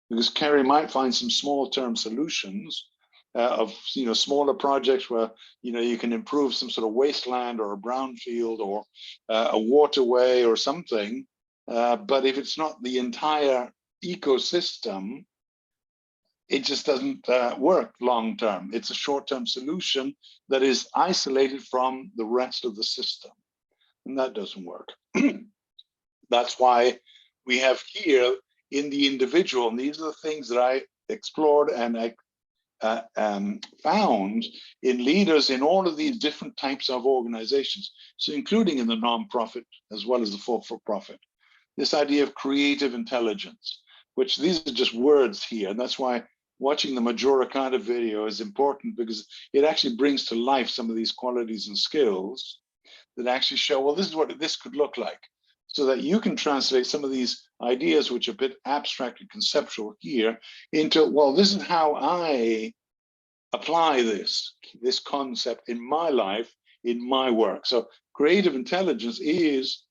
because Kerry might find some small term solutions of smaller projects where you can improve some sort of wasteland or a brownfield or a waterway or something. But if it's not the entire ecosystem, it just doesn't work long term. It's a short term solution that is isolated from the rest of the system, and that doesn't work. That's why we have here in the individual, and these are the things that I explored and I found in leaders in all of these different types of organizations, so including in the non-profit as well as the for-profit. This idea of creative intelligence, which these are just words here, and that's why watching the Majora Carta video is important, because it actually brings to life some of these qualities and skills that actually show, well, this is what this could look like, so that you can translate some of these ideas, which are a bit abstract and conceptual here, into, well, this is how I apply this concept in my life, in my work. So creative intelligence is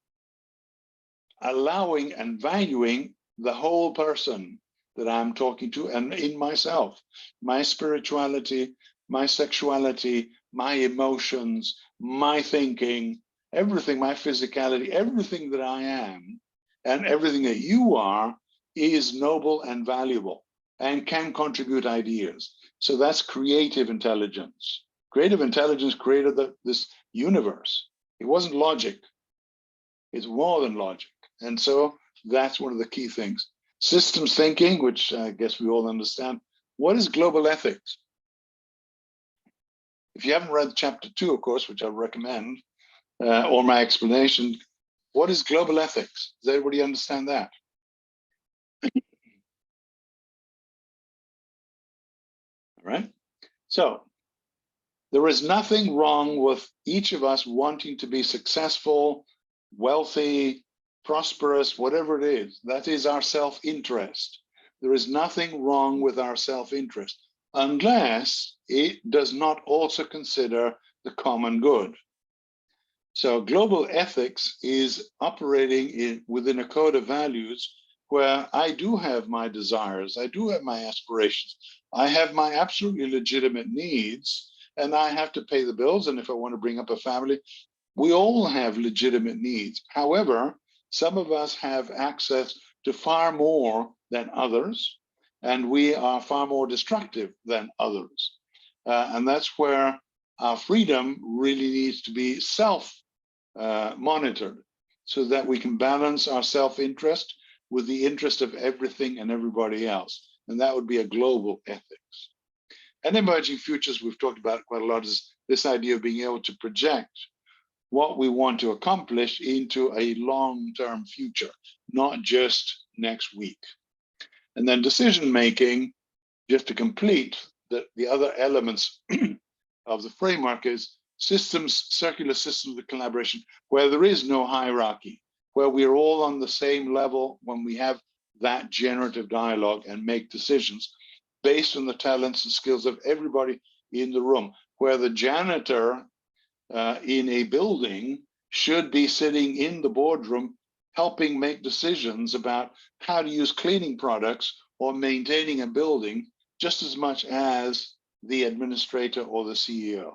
allowing and valuing the whole person that I'm talking to, and in myself, my spirituality, my sexuality, my emotions, my thinking, everything, my physicality, everything that I am and everything that you are is noble and valuable and can contribute ideas. So that's creative intelligence. Creative intelligence created this universe. It wasn't logic. It's more than logic. And so that's one of the key things. Systems thinking, which I guess we all understand. What is global ethics? If you haven't read chapter 2, of course, which I recommend, or my explanation, what is global ethics? Does everybody understand that? All right. So there is nothing wrong with each of us wanting to be successful, wealthy, prosperous, whatever it is. That is our self-interest. There is nothing wrong with our self-interest, unless it does not also consider the common good. So global ethics is operating within a code of values where I do have my desires, I do have my aspirations, I have my absolutely legitimate needs, and I have to pay the bills. And if I want to bring up a family, we all have legitimate needs. However, some of us have access to far more than others, and we are far more destructive than others. And that's where our freedom really needs to be self-monitored, so that we can balance our self-interest with the interest of everything and everybody else. And that would be a global ethics. And emerging futures, we've talked about quite a lot, is this idea of being able to project what we want to accomplish into a long-term future, not just next week. And then decision-making, just to complete the other elements of the framework, is systems, circular systems of collaboration, where there is no hierarchy, where we're all on the same level when we have that generative dialogue and make decisions based on the talents and skills of everybody in the room, where the janitor in a building should be sitting in the boardroom helping make decisions about how to use cleaning products or maintaining a building just as much as the administrator or the CEO.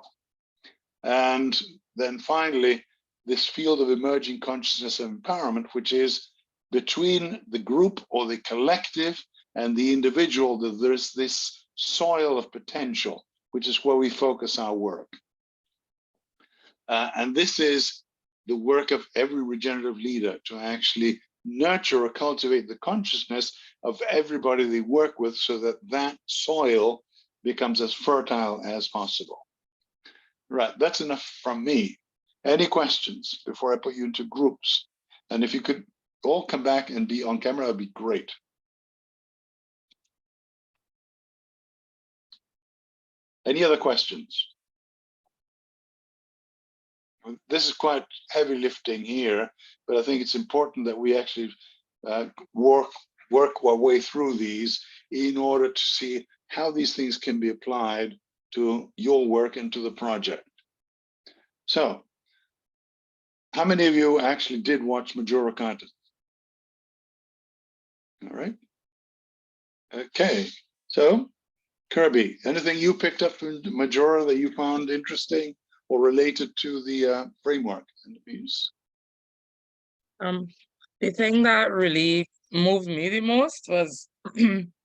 And then finally, this field of emerging consciousness and empowerment, which is between the group or the collective and the individual, that there's this soil of potential, which is where we focus our work. And this is the work of every regenerative leader, to actually nurture or cultivate the consciousness of everybody they work with, so that that soil becomes as fertile as possible. Right, that's enough from me. Any questions before I put you into groups? And if you could all come back and be on camera, that'd be great. Any other questions? This is quite heavy lifting here, but I think it's important that we actually work our way through these in order to see how these things can be applied to your work and to the project. So, how many of you actually did watch Majora Carta? All right. Okay, so Kirby, anything you picked up from Majora that you found interesting or related to the framework and the views? The thing that really moved me the most was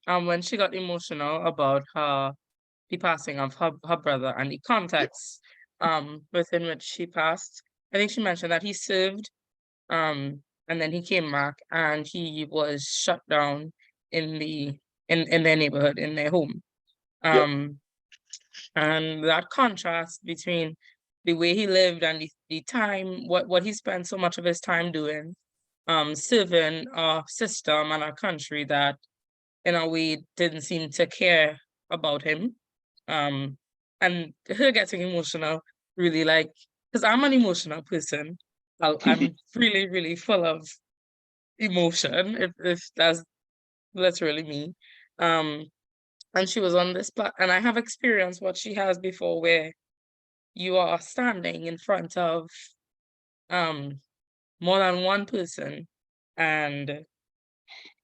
when she got emotional about the passing of her brother and the context within which she passed. I think she mentioned that he served and then he came back and he was shut down in their neighborhood, in their home. And that contrast between the way he lived and the time, what he spent so much of his time doing, serving our system and our country that in a way didn't seem to care about him. And her getting emotional really like, because I'm an emotional person. I'm really, really full of emotion, if that's literally me. And she was on this and I have experienced what she has before, where you are standing in front of more than one person, and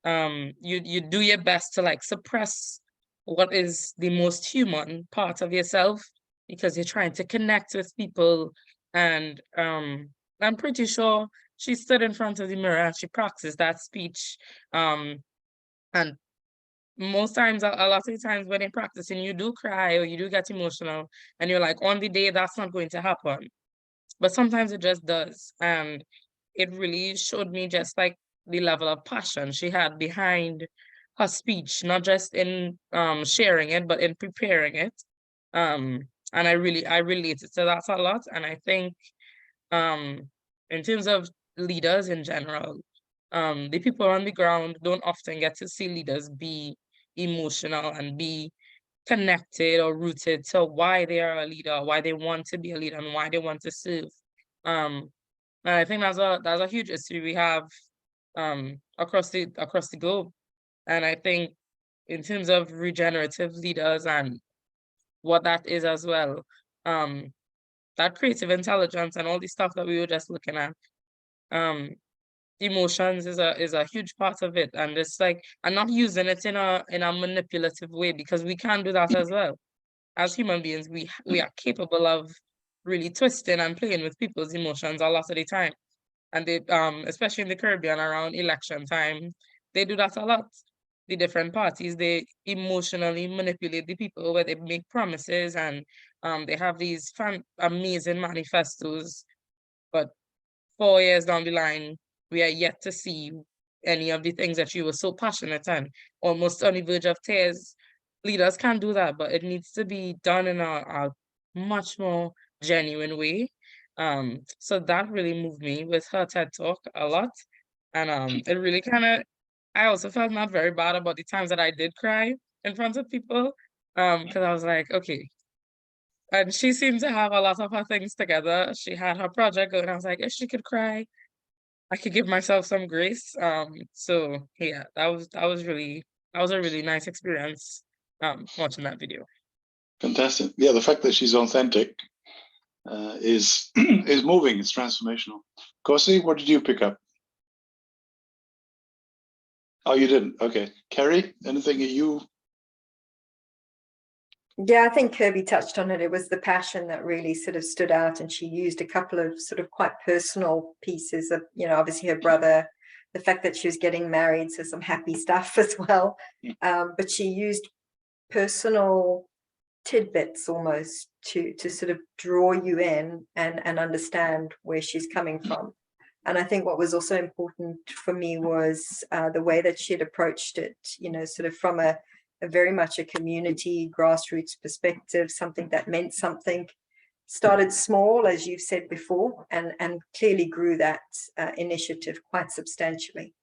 you do your best to like suppress what is the most human part of yourself, because you're trying to connect with people. And I'm pretty sure she stood in front of the mirror and she practiced that speech. And most times, a lot of the times when you're practicing, you do cry or you do get emotional, and you're like, on the day that's not going to happen. But sometimes it just does. And it really showed me just like the level of passion she had behind her speech, not just in sharing it, but in preparing it. And I related to that a lot. And I think in terms of leaders in general, the people on the ground don't often get to see leaders be emotional and be connected or rooted to why they are a leader, why they want to be a leader, and why they want to serve. And I think that's a huge issue we have across the globe. And I think in terms of regenerative leaders and what that is as well, that creative intelligence and all the stuff that we were just looking at, emotions is a huge part of it. And it's like, I'm not using it in a manipulative way, because we can do that as well. As human beings, we are capable of really twisting and playing with people's emotions a lot of the time. And they especially in the Caribbean around election time, they do that a lot. The different parties, they emotionally manipulate the people, where they make promises and they have these amazing manifestos, but 4 years down the line, we are yet to see any of the things that you were so passionate and almost on the verge of tears. Leaders can do that, but it needs to be done in a much more genuine way. So that really moved me with her TED Talk a lot. And it really I also felt not very bad about the times that I did cry in front of people. Because I was like, okay. And she seemed to have a lot of her things together. She had her project going. I was like, if she could cry, I could give myself some grace. So yeah, that was a really nice experience watching that video. Fantastic. Yeah, the fact that she's authentic is is moving. It's transformational. Kosi, what did you pick up? Oh, you didn't. Okay, Kerry, anything that you? Yeah, I think Kirby touched on it. It was the passion that really sort of stood out, and she used a couple of sort of quite personal pieces of, obviously her brother, the fact that she was getting married, so some happy stuff as well. But she used personal tidbits almost to sort of draw you in and understand where she's coming from. And I think what was also important for me was the way that she had approached it, sort of from a very much a community grassroots perspective, something that meant something, started small, as you've said before, and clearly grew that initiative quite substantially.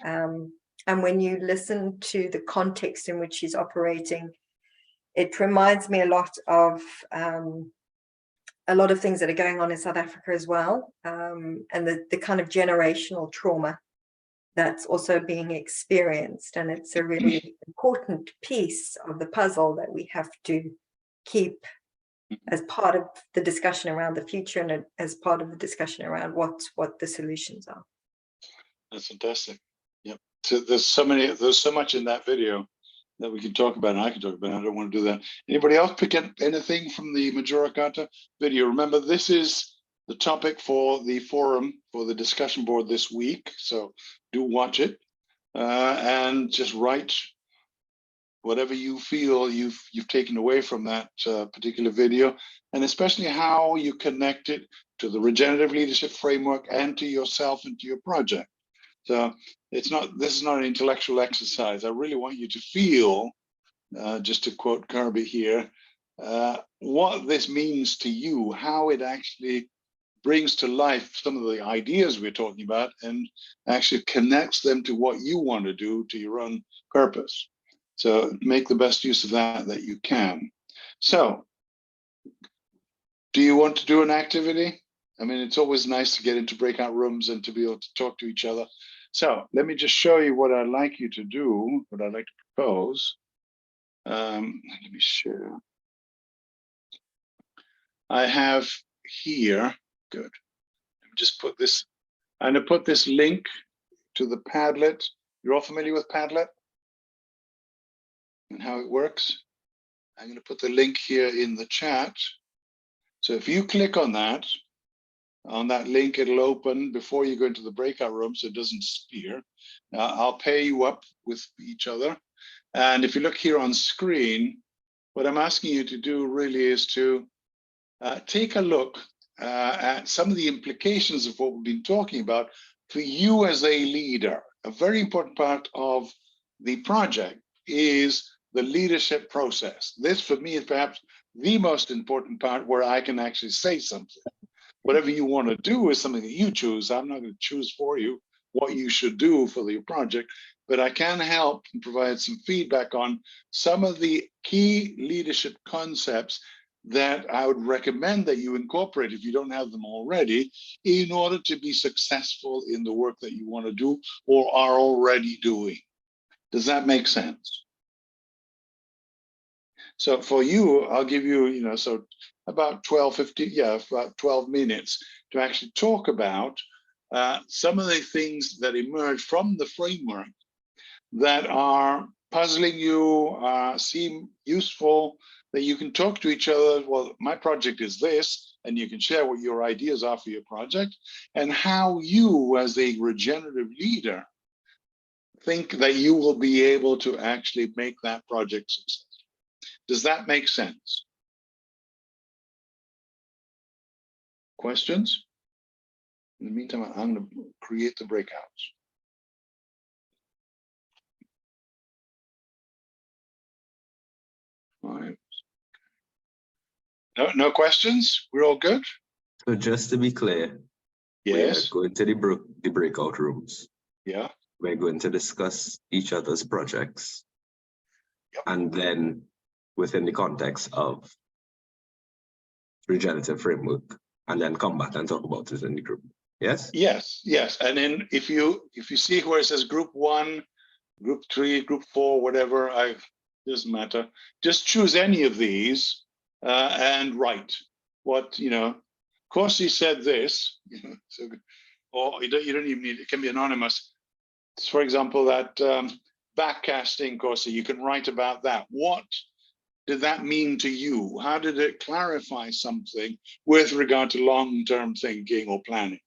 And when you listen to the context in which she's operating, it reminds me a lot of things that are going on in South Africa as well, and the kind of generational trauma that's also being experienced. And it's a really important piece of the puzzle that we have to keep as part of the discussion around the future, and as part of the discussion around what the solutions are. That's fantastic. Yep. So there's so much in that video that we can talk about, and I can talk about. I don't want to do that. Anybody else pick up anything from the Majora Carta video? Remember, this is the topic for the forum, for the discussion board this week. So do watch it and just write whatever you feel you've taken away from that particular video, and especially how you connect it to the regenerative leadership framework and to yourself and to your project. So this is not an intellectual exercise. I really want you to feel, just to quote Kirby here, what this means to you, how it actually brings to life some of the ideas we're talking about and actually connects them to what you want to do, to your own purpose. So make the best use of that you can. So do you want to do an activity? I mean, it's always nice to get into breakout rooms and to be able to talk to each other. So let me just show you what I'd like you to do, what I'd like to propose. Let me share. I have here, good. Let me just put this, I'm going to put this link to the Padlet. You're all familiar with Padlet and how it works? I'm going to put the link here in the chat. So if you click on that link, it'll open before you go into the breakout room so it doesn't spear. I'll pair you up with each other. And if you look here on screen, what I'm asking you to do really is to take a look at some of the implications of what we've been talking about for you as a leader. A very important part of the project is the leadership process. This, for me, is perhaps the most important part where I can actually say something. Whatever you want to do is something that you choose. I'm not going to choose for you what you should do for your project, but I can help and provide some feedback on some of the key leadership concepts that I would recommend that you incorporate if you don't have them already in order to be successful in the work that you want to do or are already doing. Does that make sense? So for you, I'll give you, so about 12 minutes to actually talk about some of the things that emerge from the framework that are puzzling you, seem useful, that you can talk to each other. Well, my project is this, and you can share what your ideas are for your project and how you as a regenerative leader think that you will be able to actually make that project successful. Does that make sense? Questions? In the meantime, I'm going to create the breakouts. All right. No questions? We're all good? So just to be clear, Yes. we're going to the breakout rooms. Yeah. We're going to discuss each other's projects. Yep. And then within the context of regenerative framework, and then come back and talk about it in the group. Yes? Yes. And then if you see where it says group 1, group 3, group 4, whatever, doesn't matter. Just choose any of these and write what, Corsi said this, so, or you don't even need, it can be anonymous. For example, that backcasting, Corsi, you can write about that. What did that mean to you? How did it clarify something with regard to long-term thinking or planning?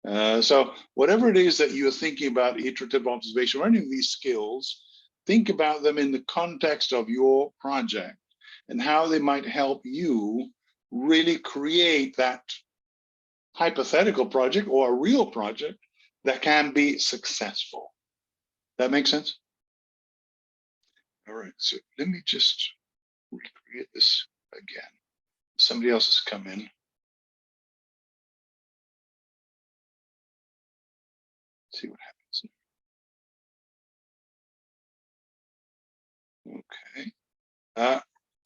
So whatever it is that you're thinking about, iterative observation or any of these skills, think about them in the context of your project and how they might help you really create that hypothetical project or a real project that can be successful. That makes sense? All right, so let me just recreate this again. Somebody else has come in. See what happens. Okay.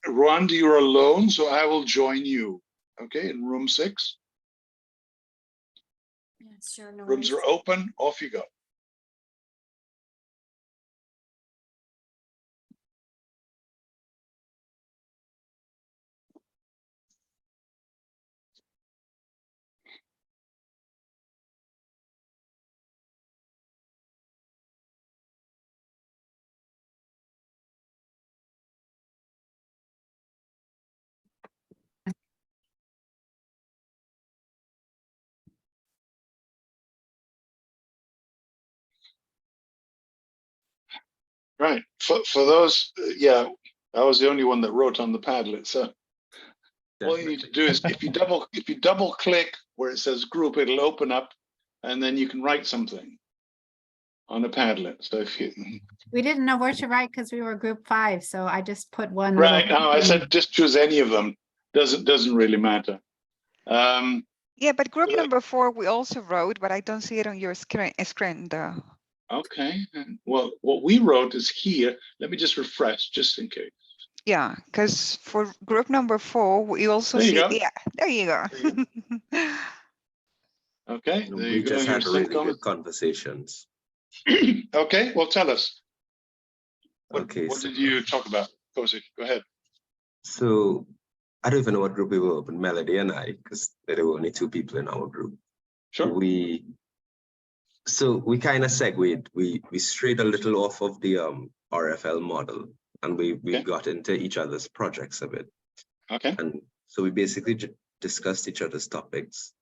Rwanda, you're alone, so I will join you. Okay, in room 6. Yeah, sure. No Rooms worries. are open. Off you go. Right. For those, yeah, I was the only one that wrote on the Padlet. So all you need to do is if you double click where it says group, it'll open up, and then you can write something on a Padlet. So if you We didn't know where to write because we were group 5, so I just put one. right little- now, I said just choose any of them. Doesn't really matter. Yeah, but group But I- number 4, we also wrote, but I don't see it on your screen though. Okay. Well, what we wrote is here. Let me just refresh, just in case. Yeah, because for group number 4, we also There you see, go. yeah, there you go. Okay. No, There we you go. just Your had really sync good conversations. Okay. Well, tell us. What So- did you talk about? Kosi, go ahead. So I don't even know what group we were, but Melody and I, because there were only 2 people in our group. Sure. We kind of segued. We strayed a little off of the RFL model, and we Okay. got into each other's projects a bit. Okay. And so we basically discussed each other's topics.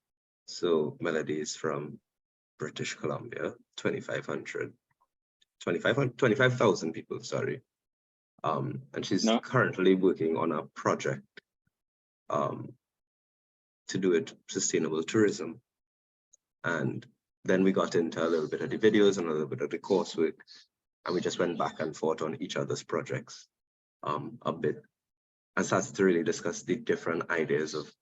So Melody is from British Columbia, 25,000 people, sorry. And she's No. currently working on a project to do it sustainable tourism. And then we got into a little bit of the videos and a little bit of the coursework, and we just went back and forth on each other's projects a bit, and started to really discuss the different ideas of,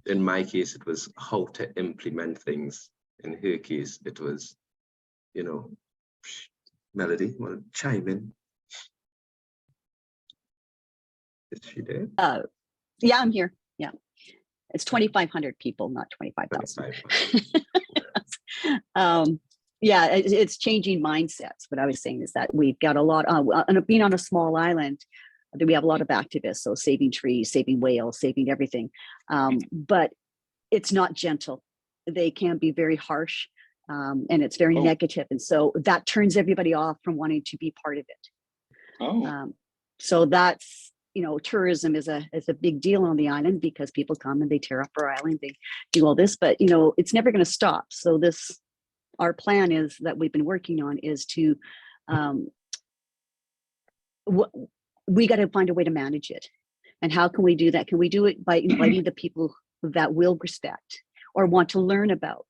in my case, it was how to implement things. In her case, it was, you know, Melody, want to chime in? Is she there? Yeah, I'm here. Yeah. It's 2,500 people, not 25,000. 25. Yeah, it's changing mindsets. What I was saying is that we've got a lot, and being on a small island, we have a lot of activists, so saving trees, saving whales, saving everything. But it's not gentle. They can be very harsh, and it's very negative. And so that turns everybody off from wanting to be part of it. So that's, you know, tourism is a big deal on the island because people come and they tear up our island, they do all this, but you know, it's never going to stop. So our plan is that we've been working on is to, we got to find a way to manage it. And how can we do that? Can we do it by inviting the people that will respect or want to learn about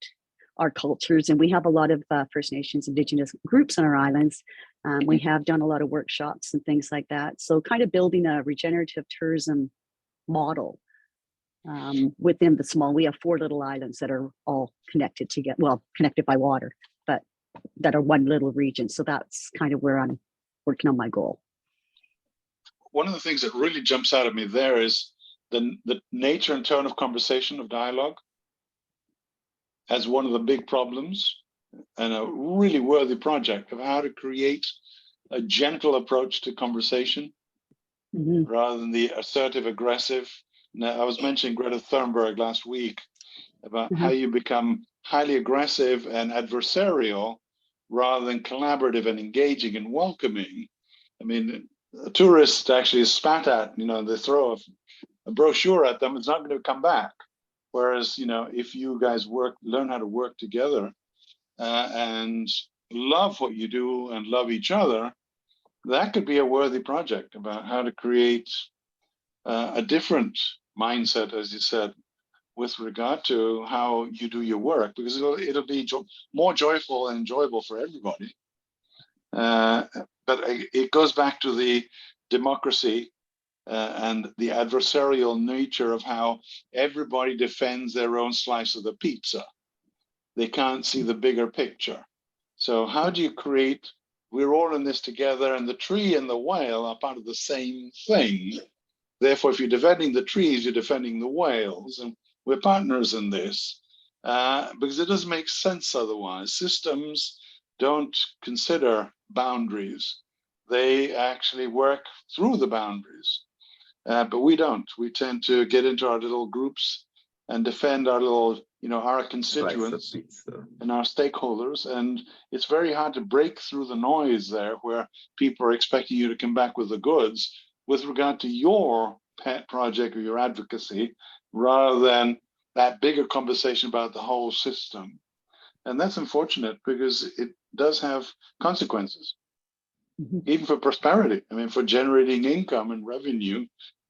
our cultures? And we have a lot of First Nations, Indigenous groups on our islands. We have done a lot of workshops and things like that. So kind of building a regenerative tourism model within the small, we have 4 little islands that are all connected together, well, connected by water, but that are one little region. So that's kind of where I'm working on my goal. One of the things that really jumps out at me there is the nature and tone of conversation, of dialogue, as one of the big problems, and a really worthy project of how to create a gentle approach to conversation rather than the assertive, aggressive. Now, I was mentioning Greta Thunberg last week about how you become highly aggressive and adversarial rather than collaborative and engaging and welcoming. I mean, a tourist actually is spat at, you know, they throw a brochure at them, it's not going to come back. Whereas, you know, if you guys learn how to work together and love what you do and love each other, that could be a worthy project about how to create a different mindset, as you said, with regard to how you do your work, because it'll be more joyful and enjoyable for everybody. But it goes back to the democracy and the adversarial nature of how everybody defends their own slice of the pizza. They can't see the bigger picture. So how do you create, we're all in this together, and the tree and the whale are part of the same thing. Therefore, if you're defending the trees, you're defending the whales, and we're partners in this because it doesn't make sense otherwise. Systems don't consider boundaries. They actually work through the boundaries, but we don't. We tend to get into our little groups and defend our little, you know, our constituents and our stakeholders. And it's very hard to break through the noise there where people are expecting you to come back with the goods with regard to your pet project or your advocacy, rather than that bigger conversation about the whole system. And that's unfortunate because it does have consequences. Mhm. even for prosperity. I mean, for generating income and revenue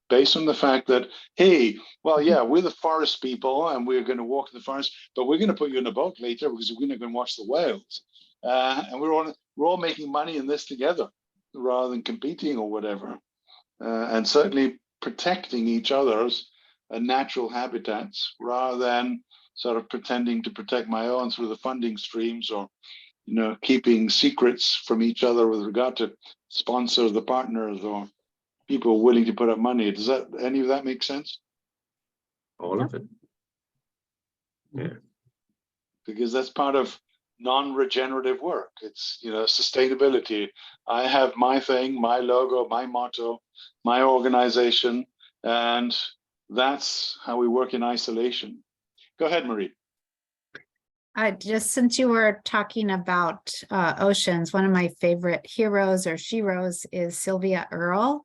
based on the fact that, hey, well, yeah, we're the forest people and we're going to walk in the forest, but we're going to put you in a boat later because we're going to watch the whales. And we're all making money in this together rather than competing or whatever. And certainly protecting each other's natural habitats rather than sort of pretending to protect my own through the funding streams or, you know, keeping secrets from each other with regard to sponsors, the partners, or people willing to put up money. Does that, any of that make sense? All of it. Yeah. Because that's part of non-regenerative work. It's, you know, sustainability. I have my thing, my logo, my motto, my organization, and that's how we work in isolation. Go ahead, Marie. Just since you were talking about oceans, one of my favorite heroes or sheroes is Sylvia Earle.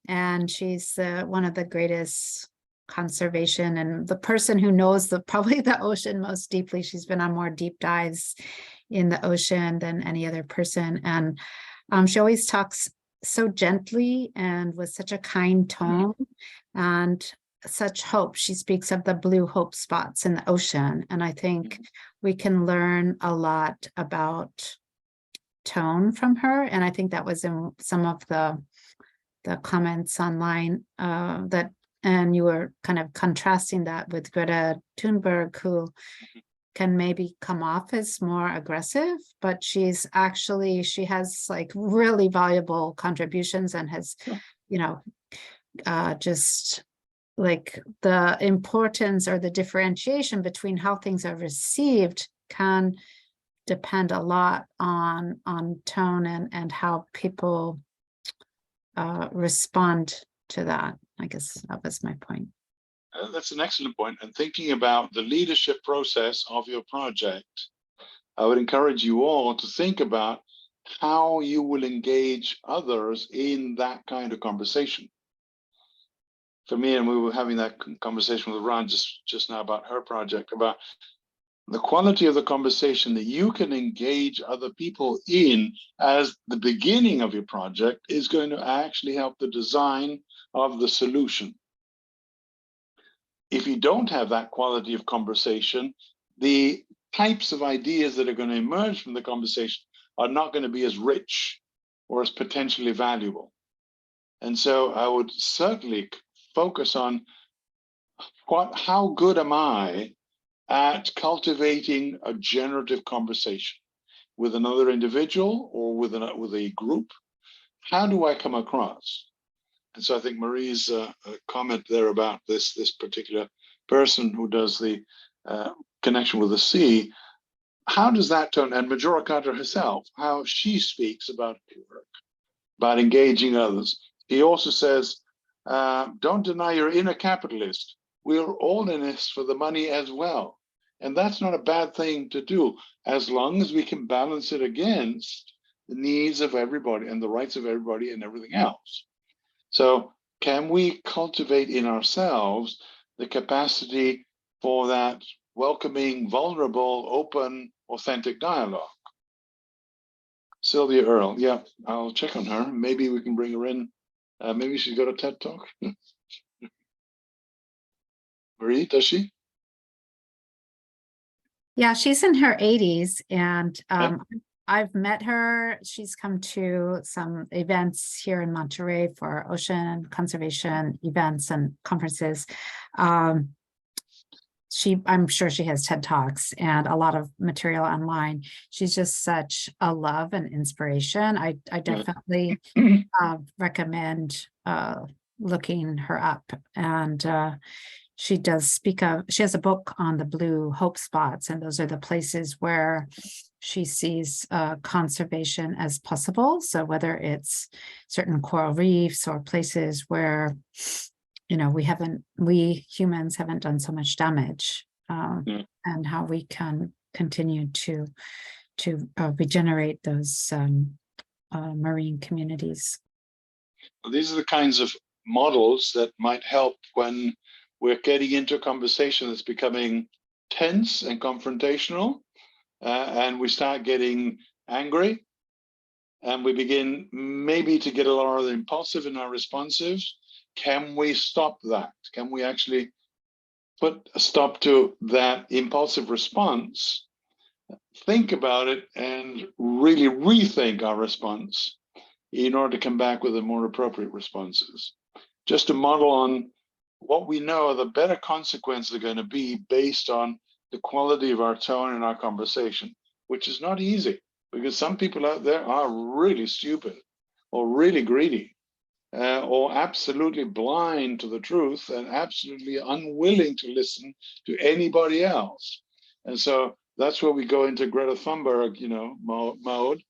And she's one of the greatest conservation and the person who knows probably the ocean most deeply. She's been on more deep dives in the ocean than any other person. And she always talks so gently and with such a kind tone and such hope. She speaks of the blue hope spots in the ocean. And I think we can learn a lot about tone from her. And I think that was in some of the comments online and you were kind of contrasting that with Greta Thunberg, who can maybe come off as more aggressive, but she has like really valuable contributions and has, you know, just like the importance or the differentiation between how things are received can depend a lot on tone and how people respond to that. I guess that was my point. That's an excellent point. And thinking about the leadership process of your project, I would encourage you all to think about how you will engage others in that kind of conversation. For me, and we were having that conversation with Ron just now about her project, about the quality of the conversation that you can engage other people in as the beginning of your project is going to actually help the design of the solution. If you don't have that quality of conversation, the types of ideas that are going to emerge from the conversation are not going to be as rich or as potentially valuable. And so I would certainly focus on how good am I at cultivating a generative conversation with another individual or with a group. How do I come across? And so I think Marie's comment there about this particular person who does the connection with the sea, how does that turn, and Majora Carter herself, how she speaks about work, about engaging others. He also says, don't deny your inner capitalist. We're all in this for the money as well. And that's not a bad thing to do, as long as we can balance it against the needs of everybody and the rights of everybody and everything else. So can we cultivate in ourselves the capacity for that welcoming, vulnerable, open, authentic dialogue? Sylvia Earle, yeah, I'll check on her. Maybe we can bring her in. Maybe she's got a TED Talk. Marie, does she? Yeah, she's in her 80s and I've met her. She's come to some events here in Monterey for ocean conservation events and conferences. I'm sure she has TED Talks and a lot of material online. She's just such a love and inspiration. I definitely recommend looking her up. And she does speak of, she has a book on the blue hope spots, and those are the places where she sees conservation as possible. So whether it's certain coral reefs or places where, you know, we humans haven't done so much damage, and how we can continue to regenerate those marine communities. Well, these are the kinds of models that might help when we're getting into a conversation that's becoming tense and confrontational, and we start getting angry and we begin maybe to get a lot of impulsive in our responses, can we stop that? Can we actually put a stop to that impulsive response, think about it, and really rethink our response in order to come back with a more appropriate responses? Just to model on what we know are the better consequences are going to be based on the quality of our tone in our conversation, which is not easy because some people out there are really stupid or really greedy. Or absolutely blind to the truth and absolutely unwilling to listen to anybody else. And so that's where we go into Greta Thunberg, mode.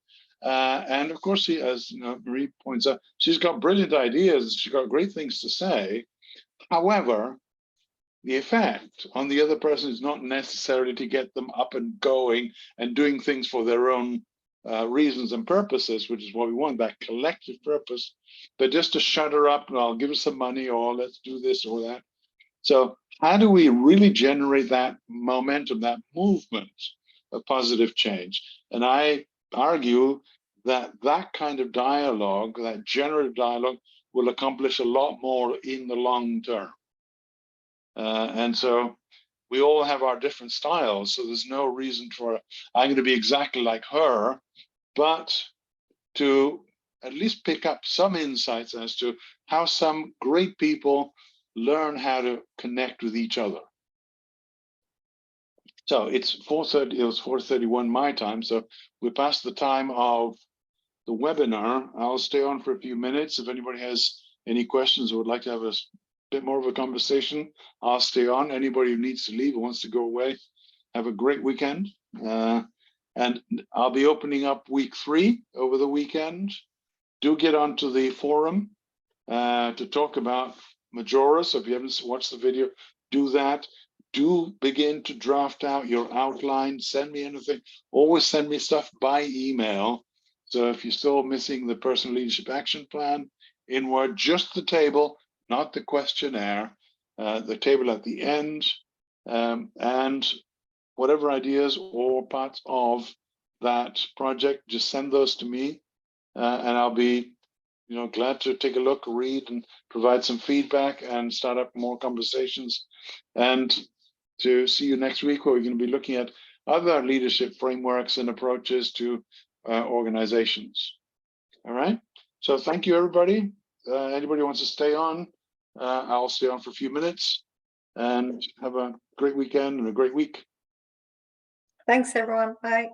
And of course, she, as Marie points out, she's got brilliant ideas. She's got great things to say. However, the effect on the other person is not necessarily to get them up and going and doing things for their own reasons and purposes, which is what we want, that collective purpose, but just to shut her up, and I'll give her some money, or let's do this or that. So how do we really generate that momentum, that movement of positive change? And I argue that that kind of dialogue, that generative dialogue, will accomplish a lot more in the long term. And so we all have our different styles, so there's no reason for I'm going to be exactly like her, but to at least pick up some insights as to how some great people learn how to connect with each other. So it's 4:30, it was 4:31 my time, so we're past the time of the webinar. I'll stay on for a few minutes. If anybody has any questions or would like to have a bit more of a conversation, I'll stay on. Anybody who needs to leave or wants to go away, have a great weekend. And I'll be opening up week 3 over the weekend. Do get onto the forum to talk about Majora. So if you haven't watched the video, do that. Do begin to draft out your outline. Send me anything. Always send me stuff by email. So if you're still missing the Personal Leadership Action Plan in Word, just the table, not the questionnaire, the table at the end, and whatever ideas or parts of that project, just send those to me, and I'll be glad to take a look, read, and provide some feedback and start up more conversations. And to see you next week, where we're going to be looking at other leadership frameworks and approaches to organizations. All right. So thank you, everybody. Anybody wants to stay on, I'll stay on for a few minutes, and have a great weekend and a great week. Thanks, everyone. Bye.